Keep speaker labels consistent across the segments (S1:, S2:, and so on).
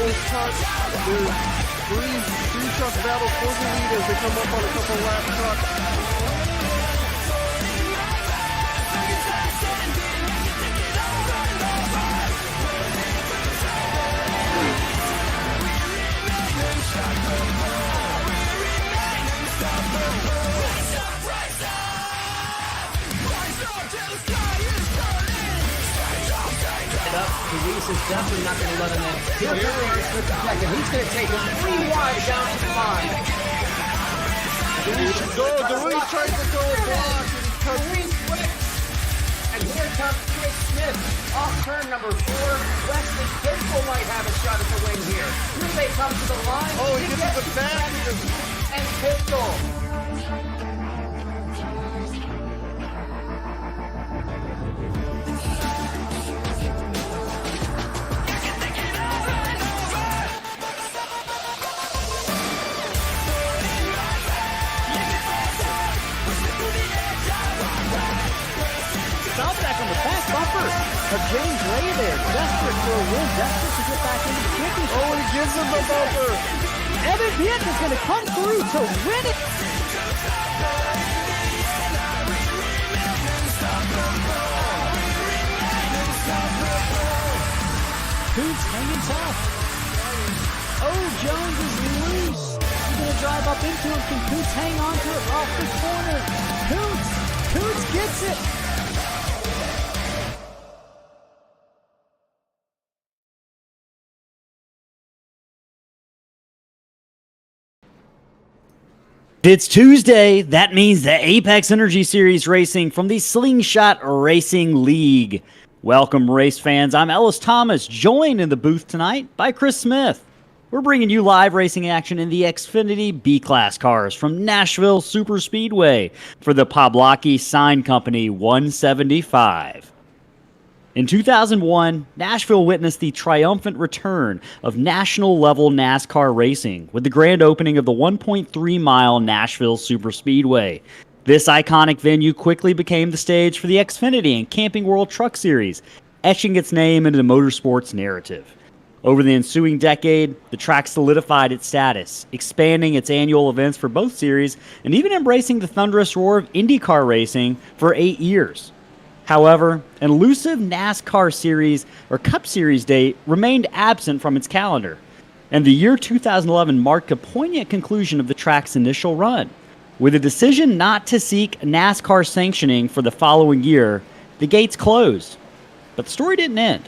S1: this cut. There's three trucks battle for the lead as they come up on a couple lap trucks.
S2: Luis is definitely not going to let him in. Here comes Sobczak, and he's going to take him 3 wide down to the line.
S1: Luis tries to go block, and
S2: Luis quick. And here comes Chris Smith off turn number 4. Wesley Pistol might have a shot at the win here. Here they come to the line.
S1: Oh, he gets the back.
S2: And Pistol.
S3: Sobczak on the back bumper of James Ray there, desperate for a win, desperate to get back into the championship.
S1: Oh, he gives him the bumper.
S3: Evan Piet is going to come through to win it. Coots hanging tough. Oh, Jones is loose. He's going to drive up into him. Can Coots hang on to it off the corner? Coots gets it. It's Tuesday. That means the Apex Energy Series racing from the Slingshot Racing League. Welcome, race fans. I'm Ellis Thomas, joined in the booth tonight by Chris Smith. We're bringing you live racing action in the Xfinity B-Class cars from Nashville Super Speedway for the Poblocki Sign Company 175. In 2001, Nashville witnessed the triumphant return of national-level NASCAR racing with the grand opening of the 1.3-mile Nashville Super Speedway. This iconic venue quickly became the stage for the Xfinity and Camping World Truck Series, etching its name into the motorsports narrative. Over the ensuing decade, the track solidified its status, expanding its annual events for both series and even embracing the thunderous roar of IndyCar racing for 8 years. However, an elusive NASCAR Series or Cup Series date remained absent from its calendar, and the year 2011 marked a poignant conclusion of the track's initial run. With a decision not to seek NASCAR sanctioning for the following year, the gates closed. But the story didn't end.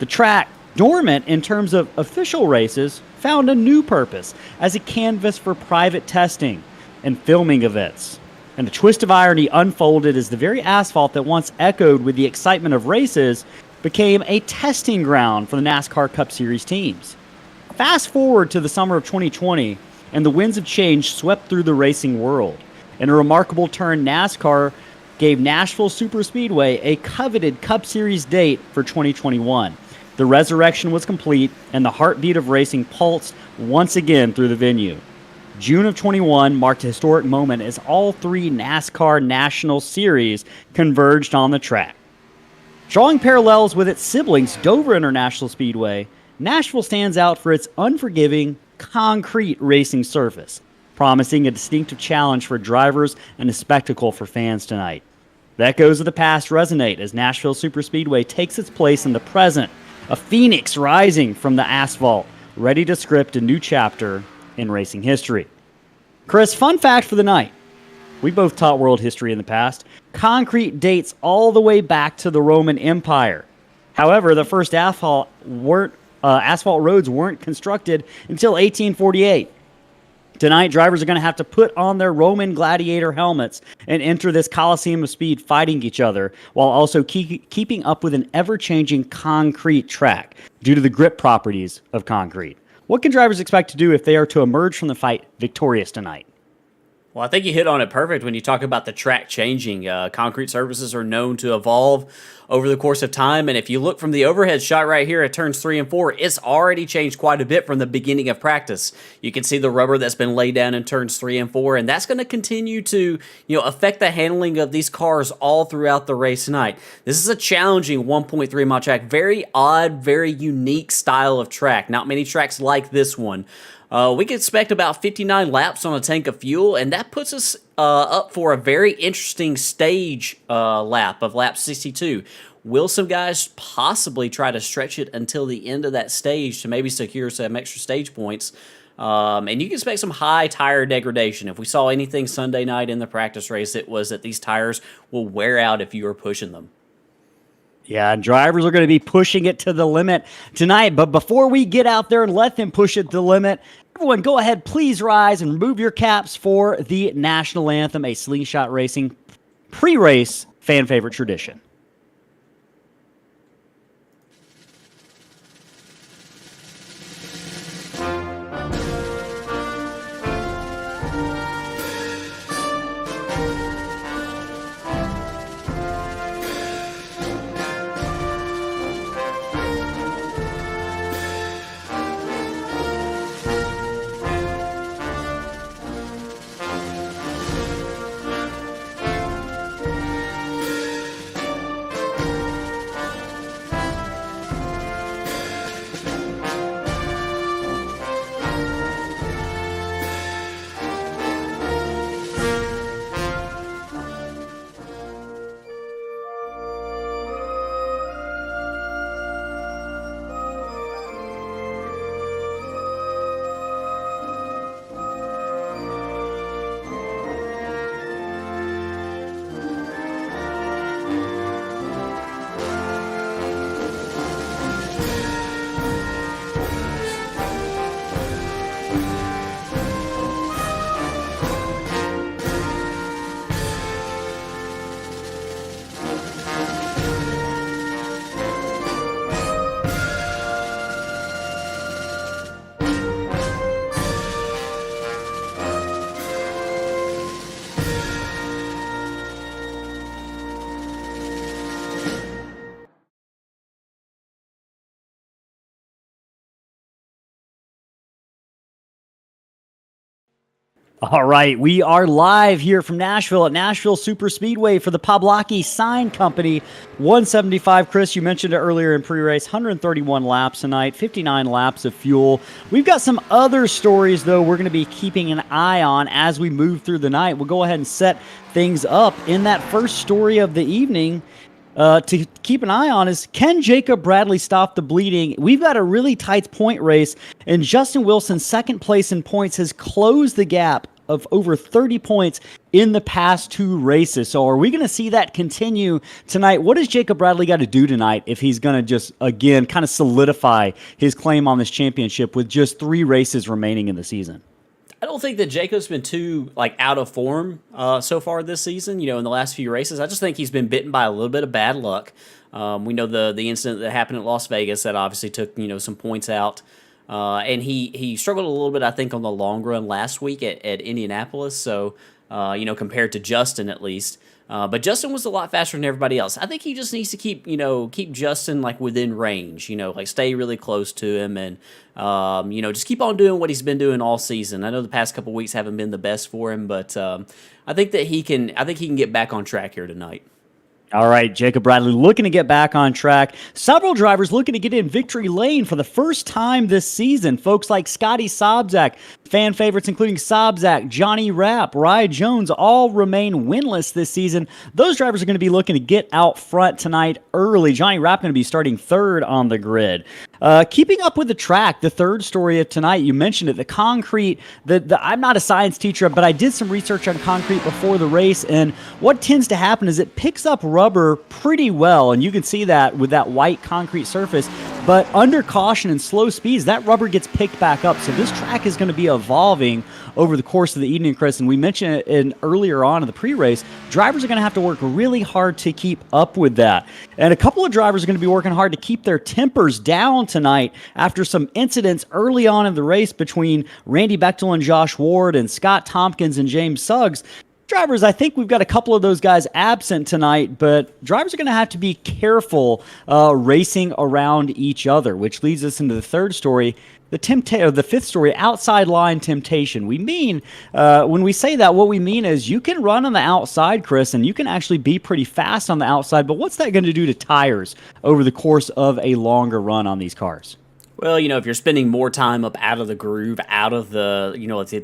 S3: The track, dormant in terms of official races, found a new purpose as a canvas for private testing and filming events. And the twist of irony unfolded as the very asphalt that once echoed with the excitement of races became a testing ground for the NASCAR Cup Series teams. Fast forward to the summer of 2020, and the winds of change swept through the racing world. In a remarkable turn, NASCAR gave Nashville Super Speedway a coveted Cup Series date for 2021. The resurrection was complete, and the heartbeat of racing pulsed once again through the venue. June of 21 marked a historic moment as all 3 NASCAR National Series converged on the track. Drawing parallels with its siblings, Dover International Speedway, Nashville stands out for its unforgiving, concrete racing surface, promising a distinctive challenge for drivers and a spectacle for fans tonight. The echoes of the past resonate as Nashville Super Speedway takes its place in the present, a phoenix rising from the asphalt, ready to script a new chapter in racing history. Chris, fun fact for the night. We both taught world history in the past. Concrete dates all the way back to the Roman Empire. However, the first asphalt roads weren't constructed until 1848. Tonight, drivers are going to have to put on their Roman gladiator helmets and enter this Coliseum of speed fighting each other while also keeping up with an ever-changing concrete track due to the grip properties of concrete. What can drivers expect to do if they are to emerge from the fight victorious tonight?
S4: Well, I think you hit on it perfect when you talk about the track changing. Concrete surfaces are known to evolve over the course of time, and if you look from the overhead shot right here at turns 3 and 4, it's already changed quite a bit from the beginning of practice. You can see the rubber that's been laid down in turns 3 and 4, and that's going to continue to affect the handling of these cars all throughout the race tonight. This is a challenging 1.3 mile track, very odd, very unique style of track. Not many tracks like this one. We can expect about 59 laps on a tank of fuel, and that puts us up for a very interesting stage lap of lap 62. Will some guys possibly try to stretch it until the end of that stage to maybe secure some extra stage points? And you can expect some high tire degradation. If we saw anything Sunday night in the practice race, it was that these tires will wear out if you are pushing them.
S3: Yeah, and drivers are going to be pushing it to the limit tonight. But before we get out there and let them push it to the limit, everyone go ahead, please rise and remove your caps for the national anthem, a slingshot racing pre-race fan favorite tradition. All right, we are live here from Nashville at Nashville Super Speedway for the Poblocki Sign Company. 175, Chris, you mentioned it earlier in pre-race, 131 laps tonight, 59 laps of fuel. We've got some other stories, though, we're going to be keeping an eye on as we move through the night. We'll go ahead and set things up. In that first story of the evening, to keep an eye on is, can Jacob Bradley stop the bleeding? We've got a really tight point race, and Justin Wilson, second place in points, has closed the gap of over 30 points in the past two races. So are we going to see that continue tonight? What does Jacob Bradley got to do tonight if he's going to just, again, kind of solidify his claim on this championship with just 3 races remaining in the season?
S4: I don't think that Jacob's been too out of form so far this season. In the last few races, I just think he's been bitten by a little bit of bad luck. We know the incident that happened at Las Vegas that obviously took some points out, and he struggled a little bit, I think, on the long run last week at Indianapolis. So compared to Justin at least. But Justin was a lot faster than everybody else. I think he just needs to keep Justin within range, stay really close to him and, just keep on doing what he's been doing all season. I know the past couple weeks haven't been the best for him, but I think he can get back on track here tonight.
S3: All right, Jacob Bradley looking to get back on track. Several drivers looking to get in victory lane for the first time this season. Folks like Scottie, Sobczak, fan favorites including Sobczak, Jonny Rapp, Rye Jones, all remain winless this season. Those drivers are going to be looking to get out front tonight early. Jonny Rapp going to be starting third on the grid. Keeping up with the track, the third story of tonight, you mentioned it, the concrete. I'm not a science teacher, but I did some research on concrete before the race, and what tends to happen is it picks up rubber pretty well, and you can see that with that white concrete surface, but under caution and slow speeds, that rubber gets picked back up. So this track is going to be evolving over the course of the evening, Chris. And we mentioned it earlier on in the pre-race, drivers are going to have to work really hard to keep up with that. And a couple of drivers are going to be working hard to keep their tempers down tonight after some incidents early on in the race between Randy Bechtel and Josh Ward and Scott Tompkins and James Suggs. Drivers, I think we've got a couple of those guys absent tonight, but drivers are going to have to be careful racing around each other, which leads us into the third story, the fifth story, outside line temptation. We mean, when we say that, what we mean is you can run on the outside, Chris, and you can actually be pretty fast on the outside, but what's that going to do to tires over the course of a longer run on these cars?
S4: Well, if you're spending more time up out of the groove, out of the,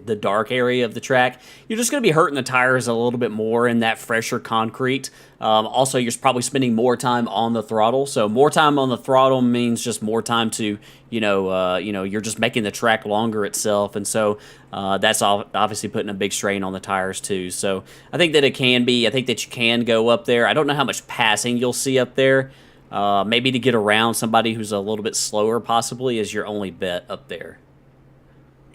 S4: the dark area of the track, you're just going to be hurting the tires a little bit more in that fresher concrete. Also, you're probably spending more time on the throttle. So more time on the throttle means just more time to, you're just making the track longer itself. And so that's obviously putting a big strain on the tires too. So I think that I think that you can go up there. I don't know how much passing you'll see up there. Maybe to get around somebody who's a little bit slower possibly is your only bet up there.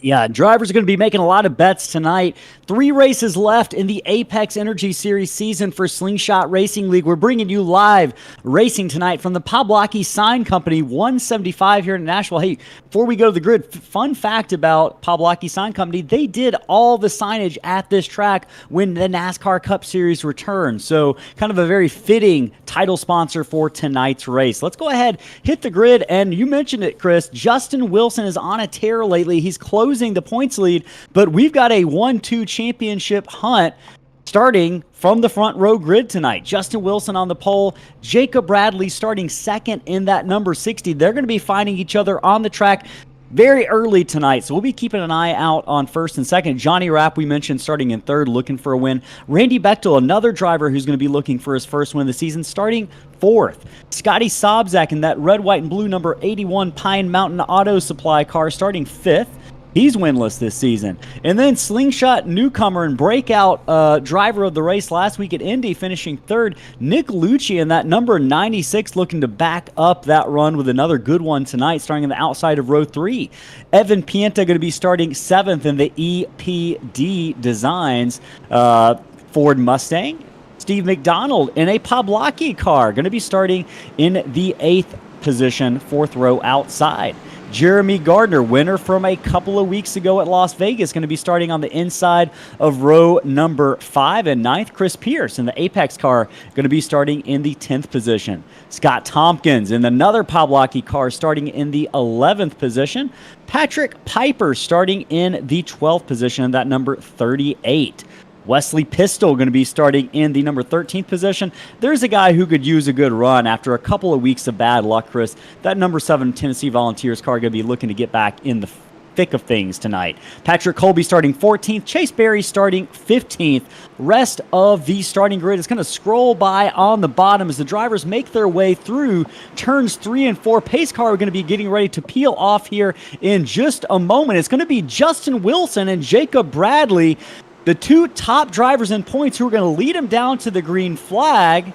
S3: Yeah, drivers are going to be making a lot of bets tonight. 3 races left in the Apex Energy Series season for Slingshot Racing League. We're bringing you live racing tonight from the Poblocki Sign Company, 175 here in Nashville. Hey, before we go to the grid, fun fact about Poblocki Sign Company, they did all the signage at this track when the NASCAR Cup Series returned. So kind of a very fitting title sponsor for tonight's race. Let's go ahead, hit the grid, and you mentioned it, Chris. Justin Wilson is on a tear lately. He's closing the points lead, but we've got a 1-2 championship hunt starting from the front row grid tonight. Justin Wilson on the pole, Jacob Bradley starting second in that number 60. They're going to be finding each other on the track very early tonight, so we'll be keeping an eye out on first and second. Jonny Rapp, we mentioned, starting in third, looking for a win. Randy Bechtel, another driver who's going to be looking for his first win of the season, starting fourth. Scottie Sobczak in that red, white, and blue number 81 Pine Mountain Auto Supply car, starting fifth. He's winless this season. And then Slingshot newcomer and breakout driver of the race last week at Indy, finishing third, Nick Lucci in that number 96, looking to back up that run with another good one tonight, starting on the outside of row 3. Evan Pienta going to be starting seventh in the EPD Designs Ford Mustang. Steve McDonald in a Poblocki car, going to be starting in the 8th position, 4th row outside. Jeremy Gardner, winner from a couple of weeks ago at Las Vegas, going to be starting on the inside of row number 5 and 9th. Chris Pierce in the Apex car going to be starting in the 10th position. Scott Tompkins in another Poblocki car starting in the 11th position. Patrick Piper starting in the 12th position, that number 38. Wesley Pistol going to be starting in the number 13th position. There's a guy who could use a good run after a couple of weeks of bad luck, Chris. That number 7 Tennessee Volunteers car going to be looking to get back in the thick of things tonight. Patrick Colby starting 14th. Chase Berry starting 15th. Rest of the starting grid is going to scroll by on the bottom as the drivers make their way through turns 3 and 4. Pace car are going to be getting ready to peel off here in just a moment. It's going to be Justin Wilson and Jacob Bradley, the 2 top drivers in points, who are going to lead him down to the green flag.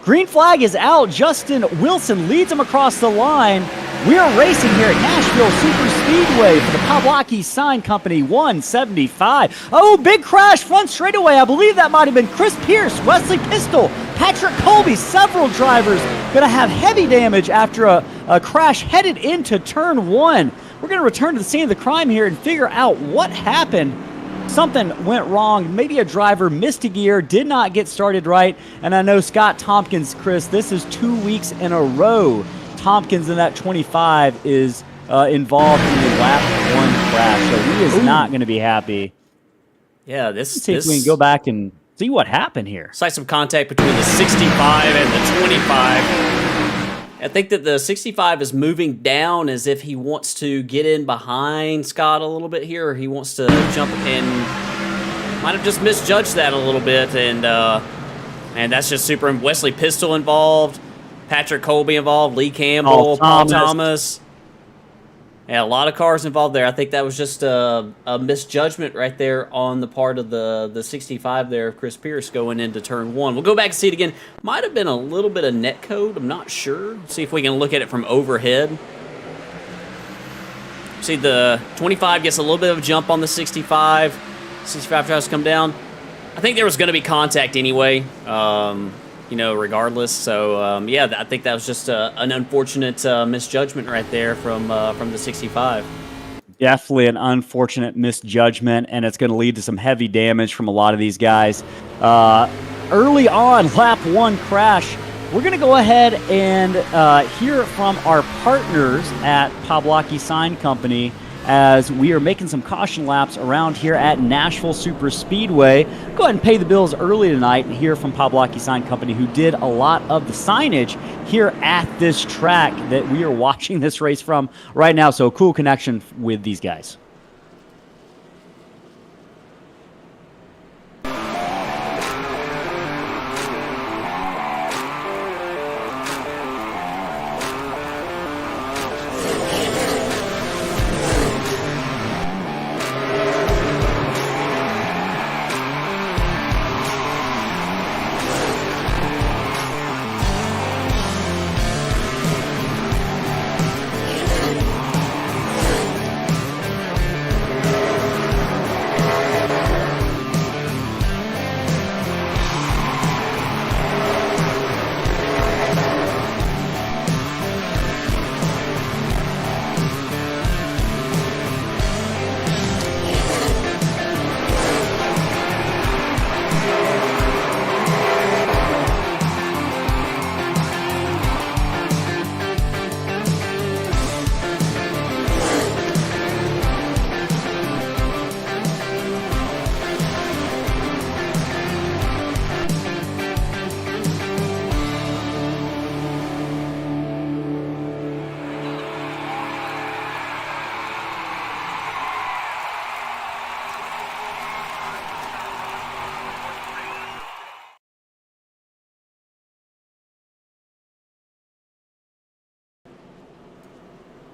S3: Green flag is out. Justin Wilson leads him across the line. We are racing here at Nashville Super Speedway for the Poblocki Sign Company 175. Oh, big crash front straightaway. I believe that might have been Chris Pierce, Wesley Pistol, Patrick Colby. Several drivers going to have heavy damage after a crash headed into turn 1. We're going to return to the scene of the crime here and figure out what happened. Something went wrong. Maybe a driver missed a gear, did not get started right. And I know Scott Tompkins, Chris, this is 2 weeks in a row. Tompkins in that 25 is involved in the lap 1 crash. So he is not going to be happy.
S4: Yeah,
S3: Let's see if we can go back and see what happened here.
S4: It's like some contact between the 65 and the 25. I think that the 65 is moving down as if he wants to get in behind Scott a little bit here, or he wants to jump in. Might have just misjudged that a little bit, and that's just super. Wesley Pistol involved, Patrick Colby involved, Lee Campbell, Paul Thomas. Yeah, a lot of cars involved there. I think that was just a misjudgment right there on the part of the 65 there of Chris Pierce going into turn 1. We'll go back and see it again. Might have been a little bit of net code. I'm not sure. See if we can look at it from overhead. See, the 25 gets a little bit of a jump on the 65. 65 tries to come down. I think there was going to be contact anyway, regardless. So, yeah, I think that was just an unfortunate misjudgment right there from the 65.
S3: Definitely an unfortunate misjudgment, and it's going to lead to some heavy damage from a lot of these guys. Early on, lap 1 crash. We're going to go ahead and hear from our partners at Poblocki Sign Company as we are making some caution laps around here at Nashville Super Speedway. Go ahead and pay the bills early tonight and hear from Poblocki Sign Company, who did a lot of the signage here at this track that we are watching this race from right now. So a cool connection with these guys.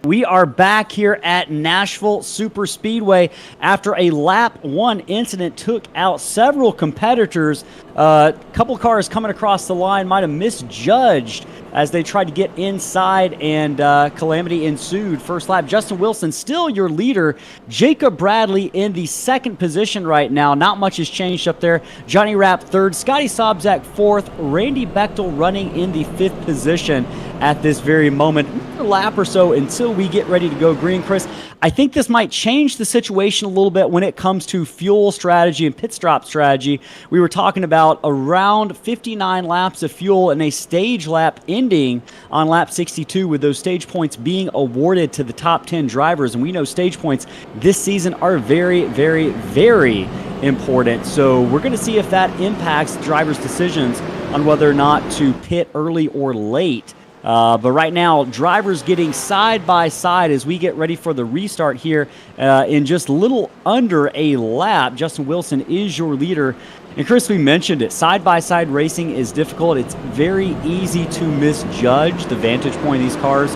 S3: We are back here at Nashville Super Speedway after a lap 1 incident took out several competitors. A couple cars coming across the line might have misjudged as they tried to get inside, and calamity ensued. First lap, Justin Wilson still your leader. Jacob Bradley in the 2nd position right now. Not much has changed up there. Jonny Rapp 3rd, Scottie Sobczak 4th, Randy Bechtel running in the 5th position at this very moment. A lap or so until we get ready to go green. Chris, I think this might change the situation a little bit when it comes to fuel strategy and pit stop strategy. We were talking about around 59 laps of fuel and a stage lap ending on lap 62, with those stage points being awarded to the top 10 drivers. And we know stage points this season are very, very, very important. So we're going to see if that impacts drivers' decisions on whether or not to pit early or late. But right now, drivers getting side by side as we get ready for the restart here in just a little under a lap. Justin Wilson is your leader. And Chris, we mentioned it. Side-by-side racing is difficult. It's very easy to misjudge. The vantage point of these cars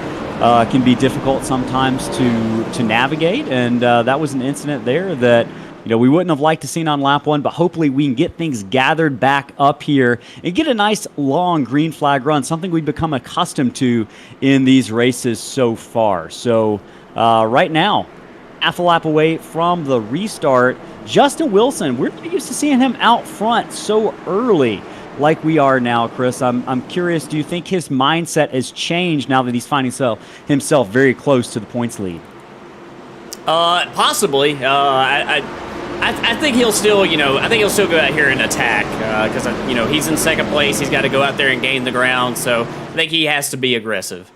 S3: can be difficult sometimes to navigate. And that was an incident there that we wouldn't have liked to see on lap 1, but hopefully we can get things gathered back up here and get a nice long green flag run, something we've become accustomed to in these races so far. So right now, half a lap away from the restart. Justin Wilson, we're not used to seeing him out front so early like we are now, Chris. I'm curious, do you think his mindset has changed now that he's finding himself very close to the points lead?
S4: Possibly. I think he'll still, go out here and attack because, he's in 2nd place. He's got to go out there and gain the ground. So I think he has to be aggressive.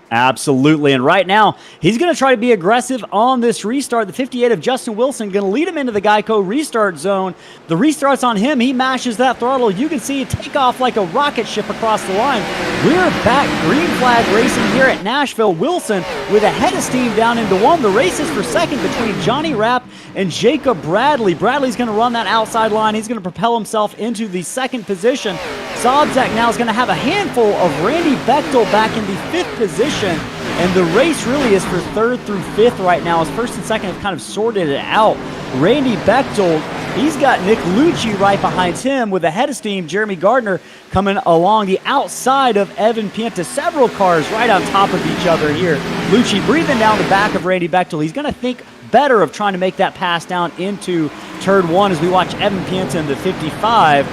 S3: Absolutely. And right now, he's going to try to be aggressive on this restart. The 58 of Justin Wilson going to lead him into the Geico restart zone. The restart's on him. He mashes that throttle. You can see it take off like a rocket ship across the line. We're back green flag racing here at Nashville. Wilson with a head of steam down into 1. The race is for 2nd between Jonny Rapp and Jacob Bradley. Bradley's going to run that outside line. He's going to propel himself into the 2nd position. Sobczak now is going to have a handful of Randy Bechtel back in the 5th position. And the race really is for 3rd through 5th right now, as 1st and 2nd have kind of sorted it out. Randy Bechtel He's got Nick Lucci right behind him with a head of steam. Jeremy Gardner coming along the outside of Evan Pienta. Several cars right on top of each other here. Lucci breathing down the back of Randy Bechtel. He's going to think better of trying to make that pass down into turn one as we watch Evan Pienta in the 55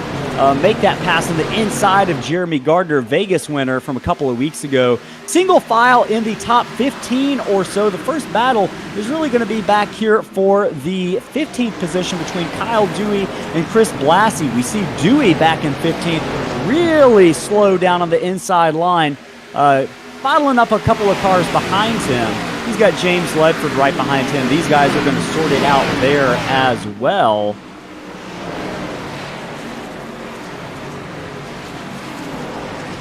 S3: make that pass on the inside of Jeremy Gardner, Vegas winner from a couple of weeks ago. Single file in the top 15 or so. The first battle is really going to be back here for the 15th position between Kyle Dewey and Chris Blassie. We see Dewey back in 15th, really slow down on the inside line, bottling up a couple of cars behind him. He's got James Ledford right behind him. These guys are going to sort it out there as well.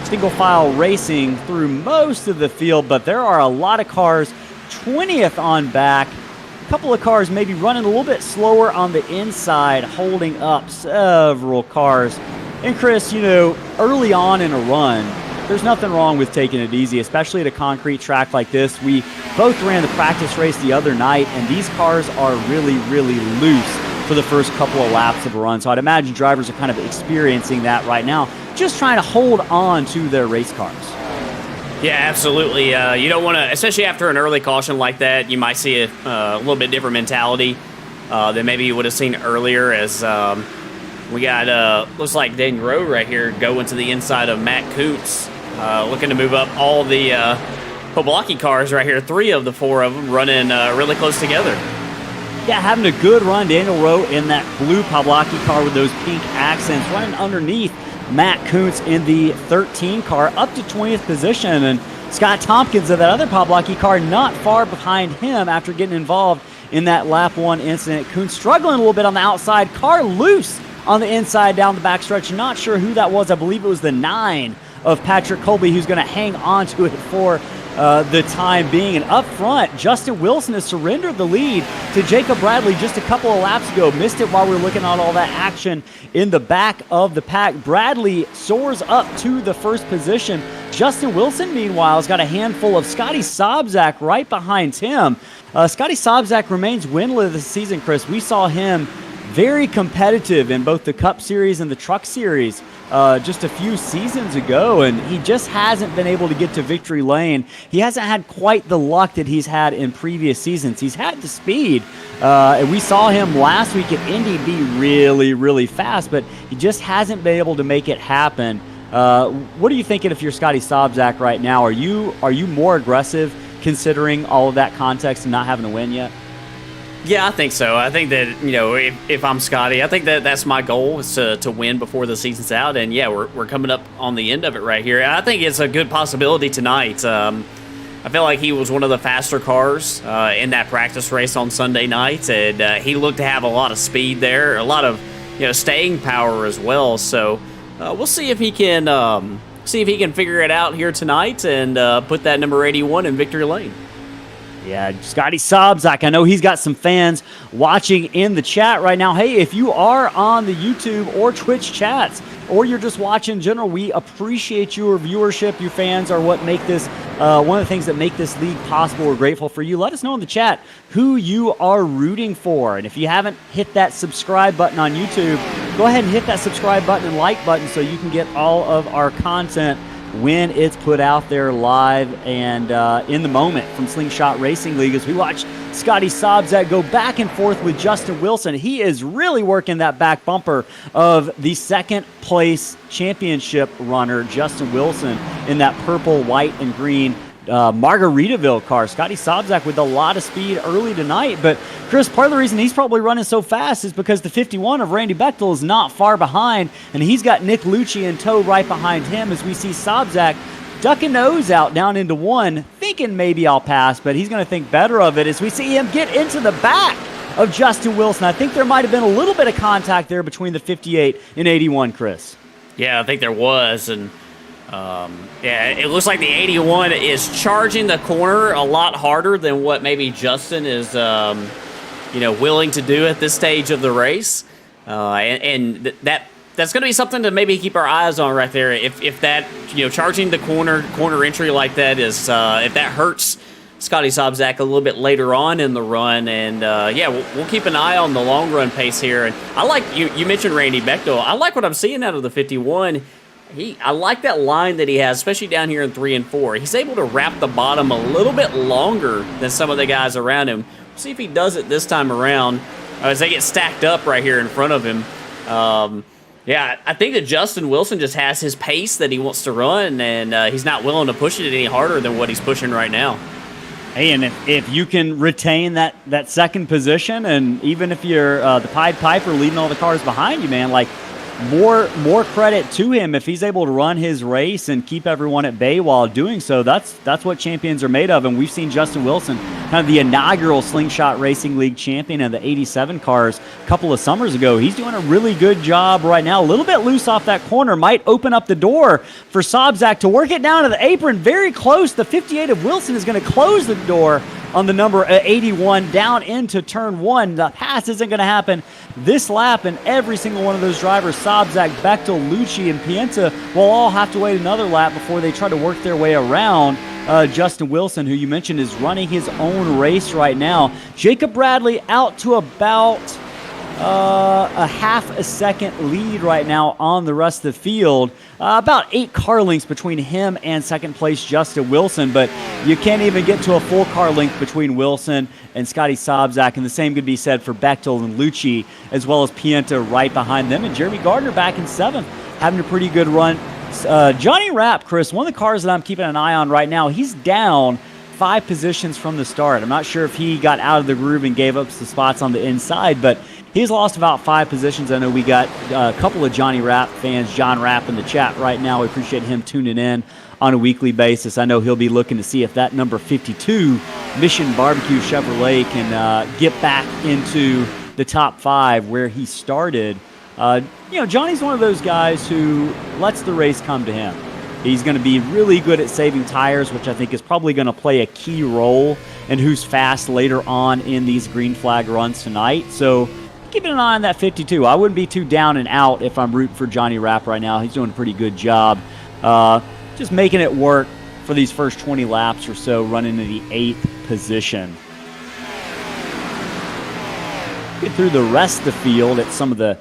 S3: Single file racing through most of the field, but there are a lot of cars 20th on back. A couple of cars maybe running a little bit slower on the inside, holding up several cars. And Chris, you know, early on in a run, there's nothing wrong with taking it easy, especially at a concrete track like this. We both ran the practice race the other night, and these cars are really, really loose for the first couple of laps of a run. So I'd imagine drivers are kind of experiencing that right now, just trying to hold on to their race cars.
S4: Yeah, absolutely. You don't want to, especially after an early caution like that, you might see a little bit different mentality than maybe you would have seen earlier, as we got, looks like Daniel Rowe right here going to the inside of Matt Coots, looking to move up all the Poblocki cars right here. 3 of the 4 of them running really close together.
S3: Yeah, having a good run. Daniel Rowe in that blue Poblocki car with those pink accents, running underneath Matt Kuntz in the 13 car, up to 20th position. And Scott Tompkins of that other Poblocki car not far behind him after getting involved in that lap 1 incident. Kuntz struggling a little bit on the outside, car loose on the inside down the backstretch. Not sure who that was. I believe it was the 9 of Patrick Colby, who's going to hang on to it for the time being. And up front, Justin Wilson has surrendered the lead to Jacob Bradley just a couple of laps ago. Missed it while we were looking at all that action in the back of the pack. Bradley soars up to the first position. Justin Wilson, meanwhile, has got a handful of Scottie Sobczak right behind him. Scottie Sobczak remains winless this season, Chris. We saw him very competitive in both the Cup Series and the Truck Series just a few seasons ago, and he just hasn't been able to get to victory lane. He hasn't had quite the luck that he's had in previous seasons. He's had the speed, and we saw him last week at Indy be really, really fast, but he just hasn't been able to make it happen. What are you thinking if you're Scottie Sobczak right now? Are you more aggressive considering all of that context and not having a win yet?
S4: Yeah, I think so. I think that, you know, if I'm Scottie, I think that that's my goal, is to win before the season's out. And yeah, we're coming up on the end of it right here. I think it's a good possibility tonight. I feel like he was one of the faster cars in that practice race on Sunday night, and he looked to have a lot of speed there, a lot of, you know, staying power as well. So we'll see if he can figure it out here tonight and put that number 81 in victory lane.
S3: Yeah, Scottie Sobczak, I know he's got some fans watching in the chat right now. Hey, if you are on the YouTube or Twitch chats, or you're just watching in general, we appreciate your viewership. Your fans are what make this one of the things that make this league possible. We're grateful for you. Let us know in the chat who you are rooting for. And if you haven't hit that subscribe button on YouTube, go ahead and hit that subscribe button and like button so you can get all of our content when it's put out there live and in the moment from Slingshot Racing League, as we watch Scottie Sobczak go back and forth with Justin Wilson. He is really working that back bumper of the second place championship runner, Justin Wilson, in that purple, white, and green Margaritaville car. Scottie Sobczak with a lot of speed early tonight, but Chris, part of the reason he's probably running so fast is because the 51 of Randy Bechtel is not far behind, and he's got Nick Lucci in tow right behind him, as we see Sobczak ducking nose out down into 1, thinking maybe I'll pass, but he's going to think better of it as we see him get into the back of Justin Wilson. I think there might have been a little bit of contact there between the 58 and 81, Chris.
S4: Yeah, I think there was, and yeah, it looks like the 81 is charging the corner a lot harder than what maybe Justin is, willing to do at this stage of the race. And that's going to be something to maybe keep our eyes on right there. If that, charging the corner entry like that is, if that hurts Scottie Sobczak a little bit later on in the run. And yeah, we'll keep an eye on the long run pace here. And I like you mentioned Randy Bechtel. I like what I'm seeing out of the 51. I like that line that he has, especially down here in 3 and 4. He's able to wrap the bottom a little bit longer than some of the guys around him. We'll see if he does it this time around as they get stacked up right here in front of him. Yeah, I think that Justin Wilson just has his pace that he wants to run, and he's not willing to push it any harder than what he's pushing right now.
S3: Hey, and if you can retain that second position, and even if you're the Pied Piper leading all the cars behind you, man, like, more credit to him if he's able to run his race and keep everyone at bay while doing so. That's what champions are made of, and we've seen Justin Wilson, kind of the inaugural Slingshot Racing League champion of the 87 cars a couple of summers ago. He's doing a really good job right now. A little bit loose off that corner, might open up the door for Sobczak to work it down to the apron. Very close. The 58 of Wilson is going to close the door on the number 81 down into turn 1. The pass isn't going to happen this lap, and every single one of those drivers, Sobczak, Bechtel, Lucci, and Pienta, will all have to wait another lap before they try to work their way around Justin Wilson, who you mentioned is running his own race right now. Jacob Bradley out to about a half a second lead right now on the rest of the field. About 8 car lengths between him and second place Justin Wilson, but you can't even get to a full car length between Wilson and Scottie Sobczak, and the same could be said for Bechtel and Lucci, as well as Pienta right behind them, and Jeremy Gardner back in 7th, having a pretty good run. Jonny Rapp, Chris, one of the cars that I'm keeping an eye on right now, he's down 5 positions from the start. I'm not sure if he got out of the groove and gave up some spots on the inside, but he's lost about 5 positions. I know we got a couple of Jonny Rapp fans, John Rapp, in the chat right now. We appreciate him tuning in on a weekly basis. I know he'll be looking to see if that number 52 Mission Barbecue Chevrolet can get back into the top 5 where he started. Johnny's one of those guys who lets the race come to him. He's going to be really good at saving tires, which I think is probably going to play a key role in who's fast later on in these green flag runs tonight. So keeping an eye on that 52. I wouldn't be too down and out if I'm rooting for Jonny Rapp right now. He's doing a pretty good job just making it work for these first 20 laps or so, running in the 8th position. Get through the rest of the field at some of the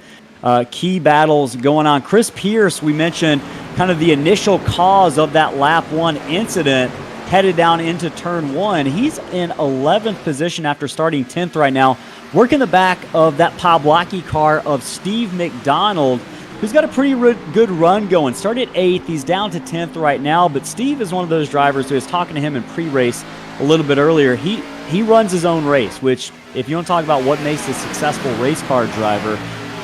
S3: key battles going on. Chris Pierce, we mentioned, kind of the initial cause of that lap 1 incident, headed down into turn 1. He's in 11th position after starting 10th right now, working the back of that Poblocki car of Steve McDonald, who's got a pretty good run going. Started 8th, he's down to 10th right now, but Steve is one of those drivers who was talking to him in pre-race a little bit earlier. He runs his own race, which, if you want to talk about what makes a successful race car driver,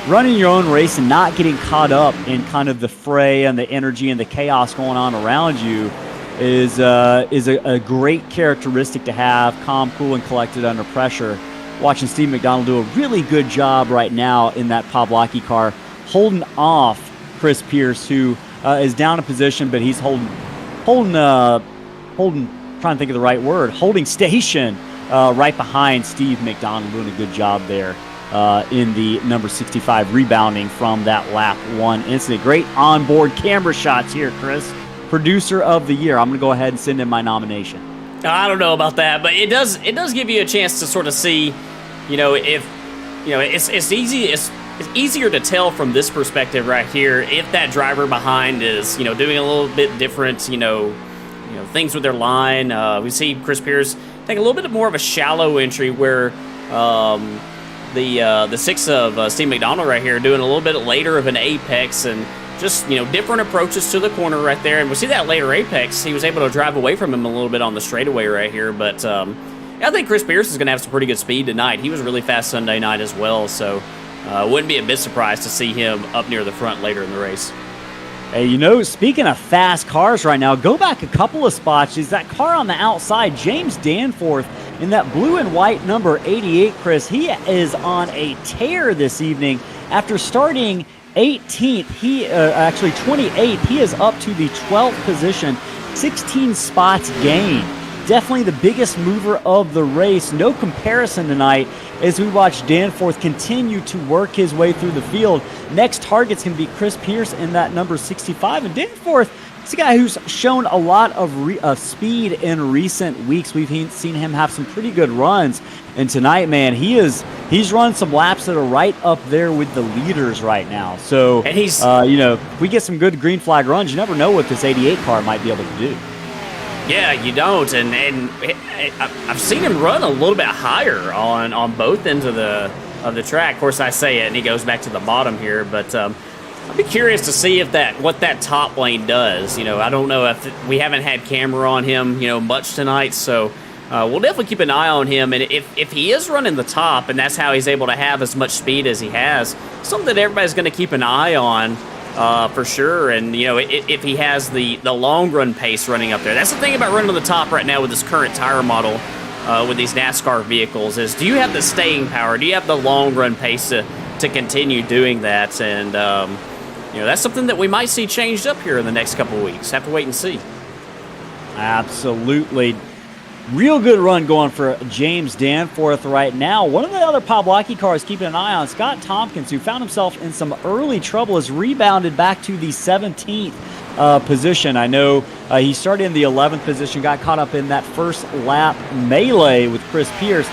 S3: running your own race and not getting caught up in kind of the fray and the energy and the chaos going on around you is a great characteristic to have. Calm, cool, and collected under pressure. Watching Steve McDonald do a really good job right now in that Poblocki car, holding off Chris Pierce, who is down a position, but he's holding, trying to think of the right word, holding station right behind Steve McDonald, doing a good job there. In the number 65, rebounding from that lap 1 incident. Great onboard camera shots here, Chris. Producer of the year. I'm going to go ahead and send in my nomination.
S4: I don't know about that, but it does give you a chance to sort of see, if it's easier to tell from this perspective right here if that driver behind is doing a little bit different things with their line. We see Chris Pierce take a little bit more of a shallow entry where the 6 of Steve McDonald right here doing a little bit later of an apex, and just different approaches to the corner right there. And we see that later apex, he was able to drive away from him a little bit on the straightaway right here. But I think Chris Pierce is going to have some pretty good speed tonight. He was really fast Sunday night as well, so wouldn't be a bit surprised to see him up near the front later in the race.
S3: Hey, speaking of fast cars right now, go back a couple of spots. Is that car on the outside, James Danforth, in that blue and white number 88, Chris? He is on a tear this evening. After starting 18th, actually 28th, he is up to the 12th position, 16 spots gained. Definitely the biggest mover of the race. No comparison tonight as we watch Danforth continue to work his way through the field. Next target's going to be Chris Pierce in that number 65. And Danforth He's a guy who's shown a lot of speed in recent weeks. We've seen him have some pretty good runs. And tonight, man, he's run some laps that are right up there with the leaders right now. So,
S4: and he's
S3: if we get some good green flag runs, you never know what this 88 car might be able to do.
S4: Yeah, you don't, and I've seen him run a little bit higher on both ends of the track. Of course, I say it, and he goes back to the bottom here, but I'd be curious to see if what that top lane does. I don't know if we haven't had camera on him, much tonight, so we'll definitely keep an eye on him. And if he is running the top, and that's how he's able to have as much speed as he has, something that everybody's going to keep an eye on. For sure, and if he has the long run pace running up there, that's the thing about running to the top right now with this current tire model, with these NASCAR vehicles, is do you have the staying power? Do you have the long run pace to continue doing that? And that's something that we might see changed up here in the next couple of weeks. Have to wait and see.
S3: Absolutely. Real good run going for James Danforth right now. One of the other Poblocki cars keeping an eye on, Scott Tompkins, who found himself in some early trouble, has rebounded back to the 17th position. I know he started in the 11th position, got caught up in that first lap melee with Chris Pierce,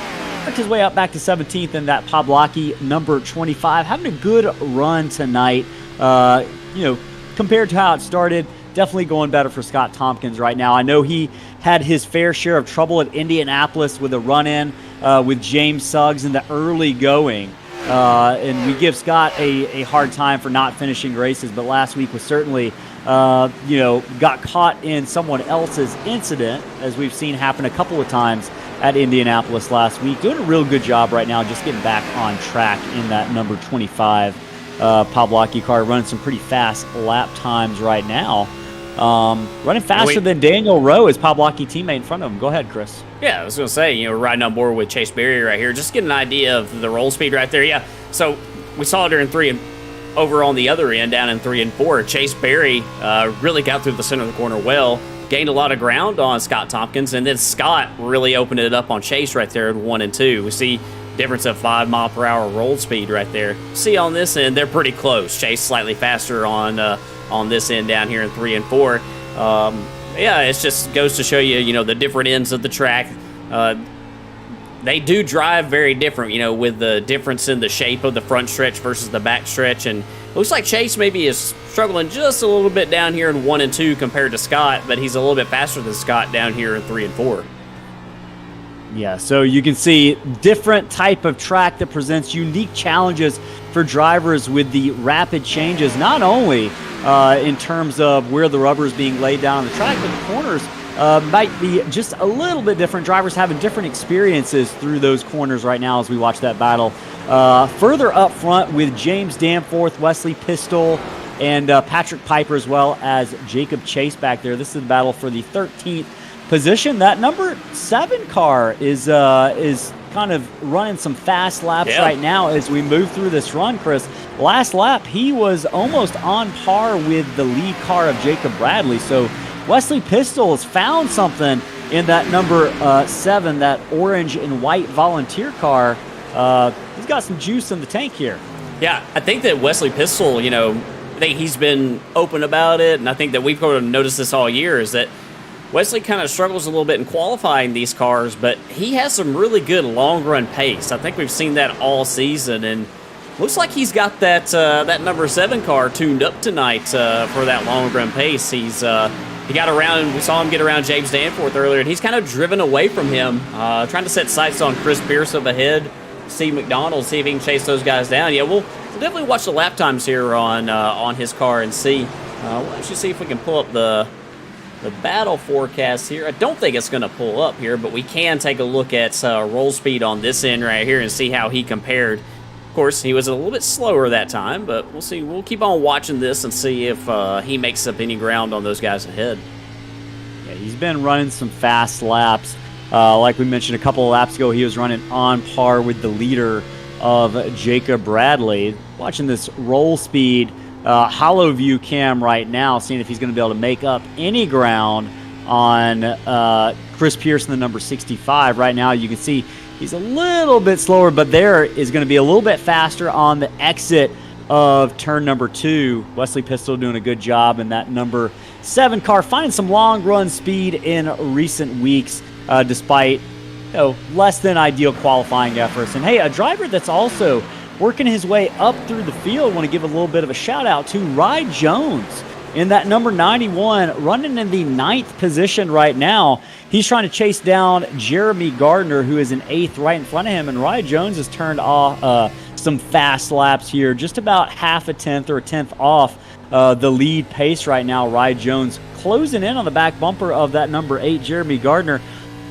S3: worked his way up back to 17th in that Poblocki number 25. Having a good run tonight, compared to how it started. Definitely going better for Scott Tompkins right now. I know he had his fair share of trouble at Indianapolis with a run-in with James Suggs in the early going. And we give Scott a hard time for not finishing races, but last week was certainly, got caught in someone else's incident, as we've seen happen a couple of times at Indianapolis last week. Doing a real good job right now just getting back on track in that number 25 Poblocki car, running some pretty fast lap times right now. Running faster than Daniel Rowe, his Poblocki teammate in front of him. Go ahead, Chris.
S4: Yeah, I was going to say, riding on board with Chase Berry right here, just get an idea of the roll speed right there. Yeah, so we saw during 3 and over on the other end, down in 3 and 4, Chase Berry really got through the center of the corner well, gained a lot of ground on Scott Tompkins, and then Scott really opened it up on Chase right there at 1 and 2. We see difference of 5 mile per hour roll speed right there. See on this end, they're pretty close. Chase slightly faster on this end down here in 3 and 4. It just goes to show you, the different ends of the track. They do drive very different, with the difference in the shape of the front stretch versus the back stretch. And it looks like Chase maybe is struggling just a little bit down here in 1 and 2 compared to Scott, but he's a little bit faster than Scott down here in 3 and 4.
S3: Yeah, so you can see different type of track that presents unique challenges for drivers with the rapid changes, not only in terms of where the rubber is being laid down on the track, but the corners might be just a little bit different. Drivers having different experiences through those corners right now as we watch that battle. Further up front with James Danforth, Wesley Pistol, and Patrick Piper, as well as Jacob Chase back there. This is the battle for the 13th position. That number 7 car is kind of running some fast laps right now as we move through this run, Chris. Last lap, he was almost on par with the lead car of Jacob Bradley. So Wesley Pistol has found something in that number 7, that orange and white volunteer car. He's got some juice in the tank here.
S4: Yeah, I think that Wesley Pistol, I think he's been open about it, and I think that we've kind of noticed this all year, is that Wesley kind of struggles a little bit in qualifying these cars, but he has some really good long-run pace. I think we've seen that all season, and looks like he's got that number 7 car tuned up tonight for that long-run pace. He got around, we saw him get around James Danforth earlier, and he's kind of driven away from him, trying to set sights on Chris Pierce up ahead, Steve McDonald, see if he can chase those guys down. Yeah, we'll definitely watch the lap times here on his car and see. We'll actually see if we can pull up the battle forecast here. I don't think it's going to pull up here, but we can take a look at roll speed on this end right here and see how he compared. Of course, he was a little bit slower that time, but we'll see. We'll keep on watching this and see if he makes up any ground on those guys ahead.
S3: Yeah, he's been running some fast laps. Like we mentioned a couple of laps ago, he was running on par with the leader of Jacob Bradley. Watching this roll speed hollow view cam right now, seeing if he's going to be able to make up any ground on Chris Pierce in the number 65. Right now, you can see he's a little bit slower, but there is going to be a little bit faster on the exit of turn number 2. Wesley Pistol doing a good job in that number 7 car, finding some long run speed in recent weeks, despite less than ideal qualifying efforts. And hey, a driver that's also working his way up through the field, want to give a little bit of a shout out to Rye Jones in that number 91, running in the 9th position right now. He's trying to chase down Jeremy Gardner, who is in 8th right in front of him, and Rye Jones has turned off some fast laps here, just about half a tenth or a tenth off the lead pace right now. Rye Jones closing in on the back bumper of that number 8, Jeremy Gardner.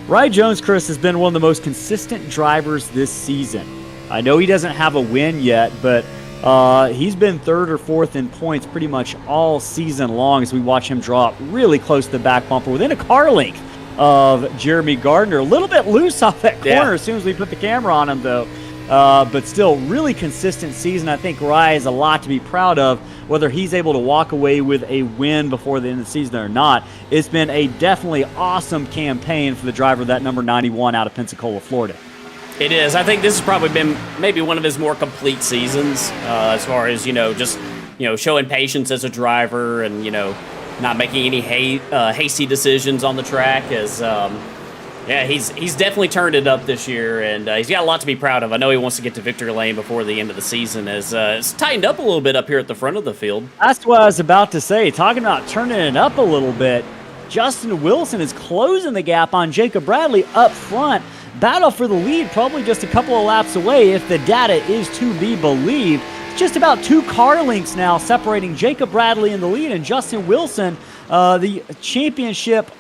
S3: Rye Jones, Chris, has been one of the most consistent drivers this season. I know he doesn't have a win yet, but he's been 3rd or 4th in points pretty much all season long as we watch him drop really close to the back bumper within a car length of Jeremy Gardner. A little bit loose off that corner as soon as we put the camera on him, though. But still, really consistent season. I think Rye has a lot to be proud of, whether he's able to walk away with a win before the end of the season or not. It's been a definitely awesome campaign for the driver of that number 91 out of Pensacola, Florida.
S4: It is. I think this has probably been maybe one of his more complete seasons as far as, just, showing patience as a driver and, not making any hasty decisions on the track. As he's definitely turned it up this year, and he's got a lot to be proud of. I know he wants to get to victory lane before the end of the season, as it's tightened up a little bit up here at the front of the field.
S3: That's what I was about to say. Talking about turning it up a little bit, Justin Wilson is closing the gap on Jacob Bradley up front. Battle for the lead probably just a couple of laps away if the data is to be believed. Just about 2 car lengths now separating Jacob Bradley in the lead and Justin Wilson, the championship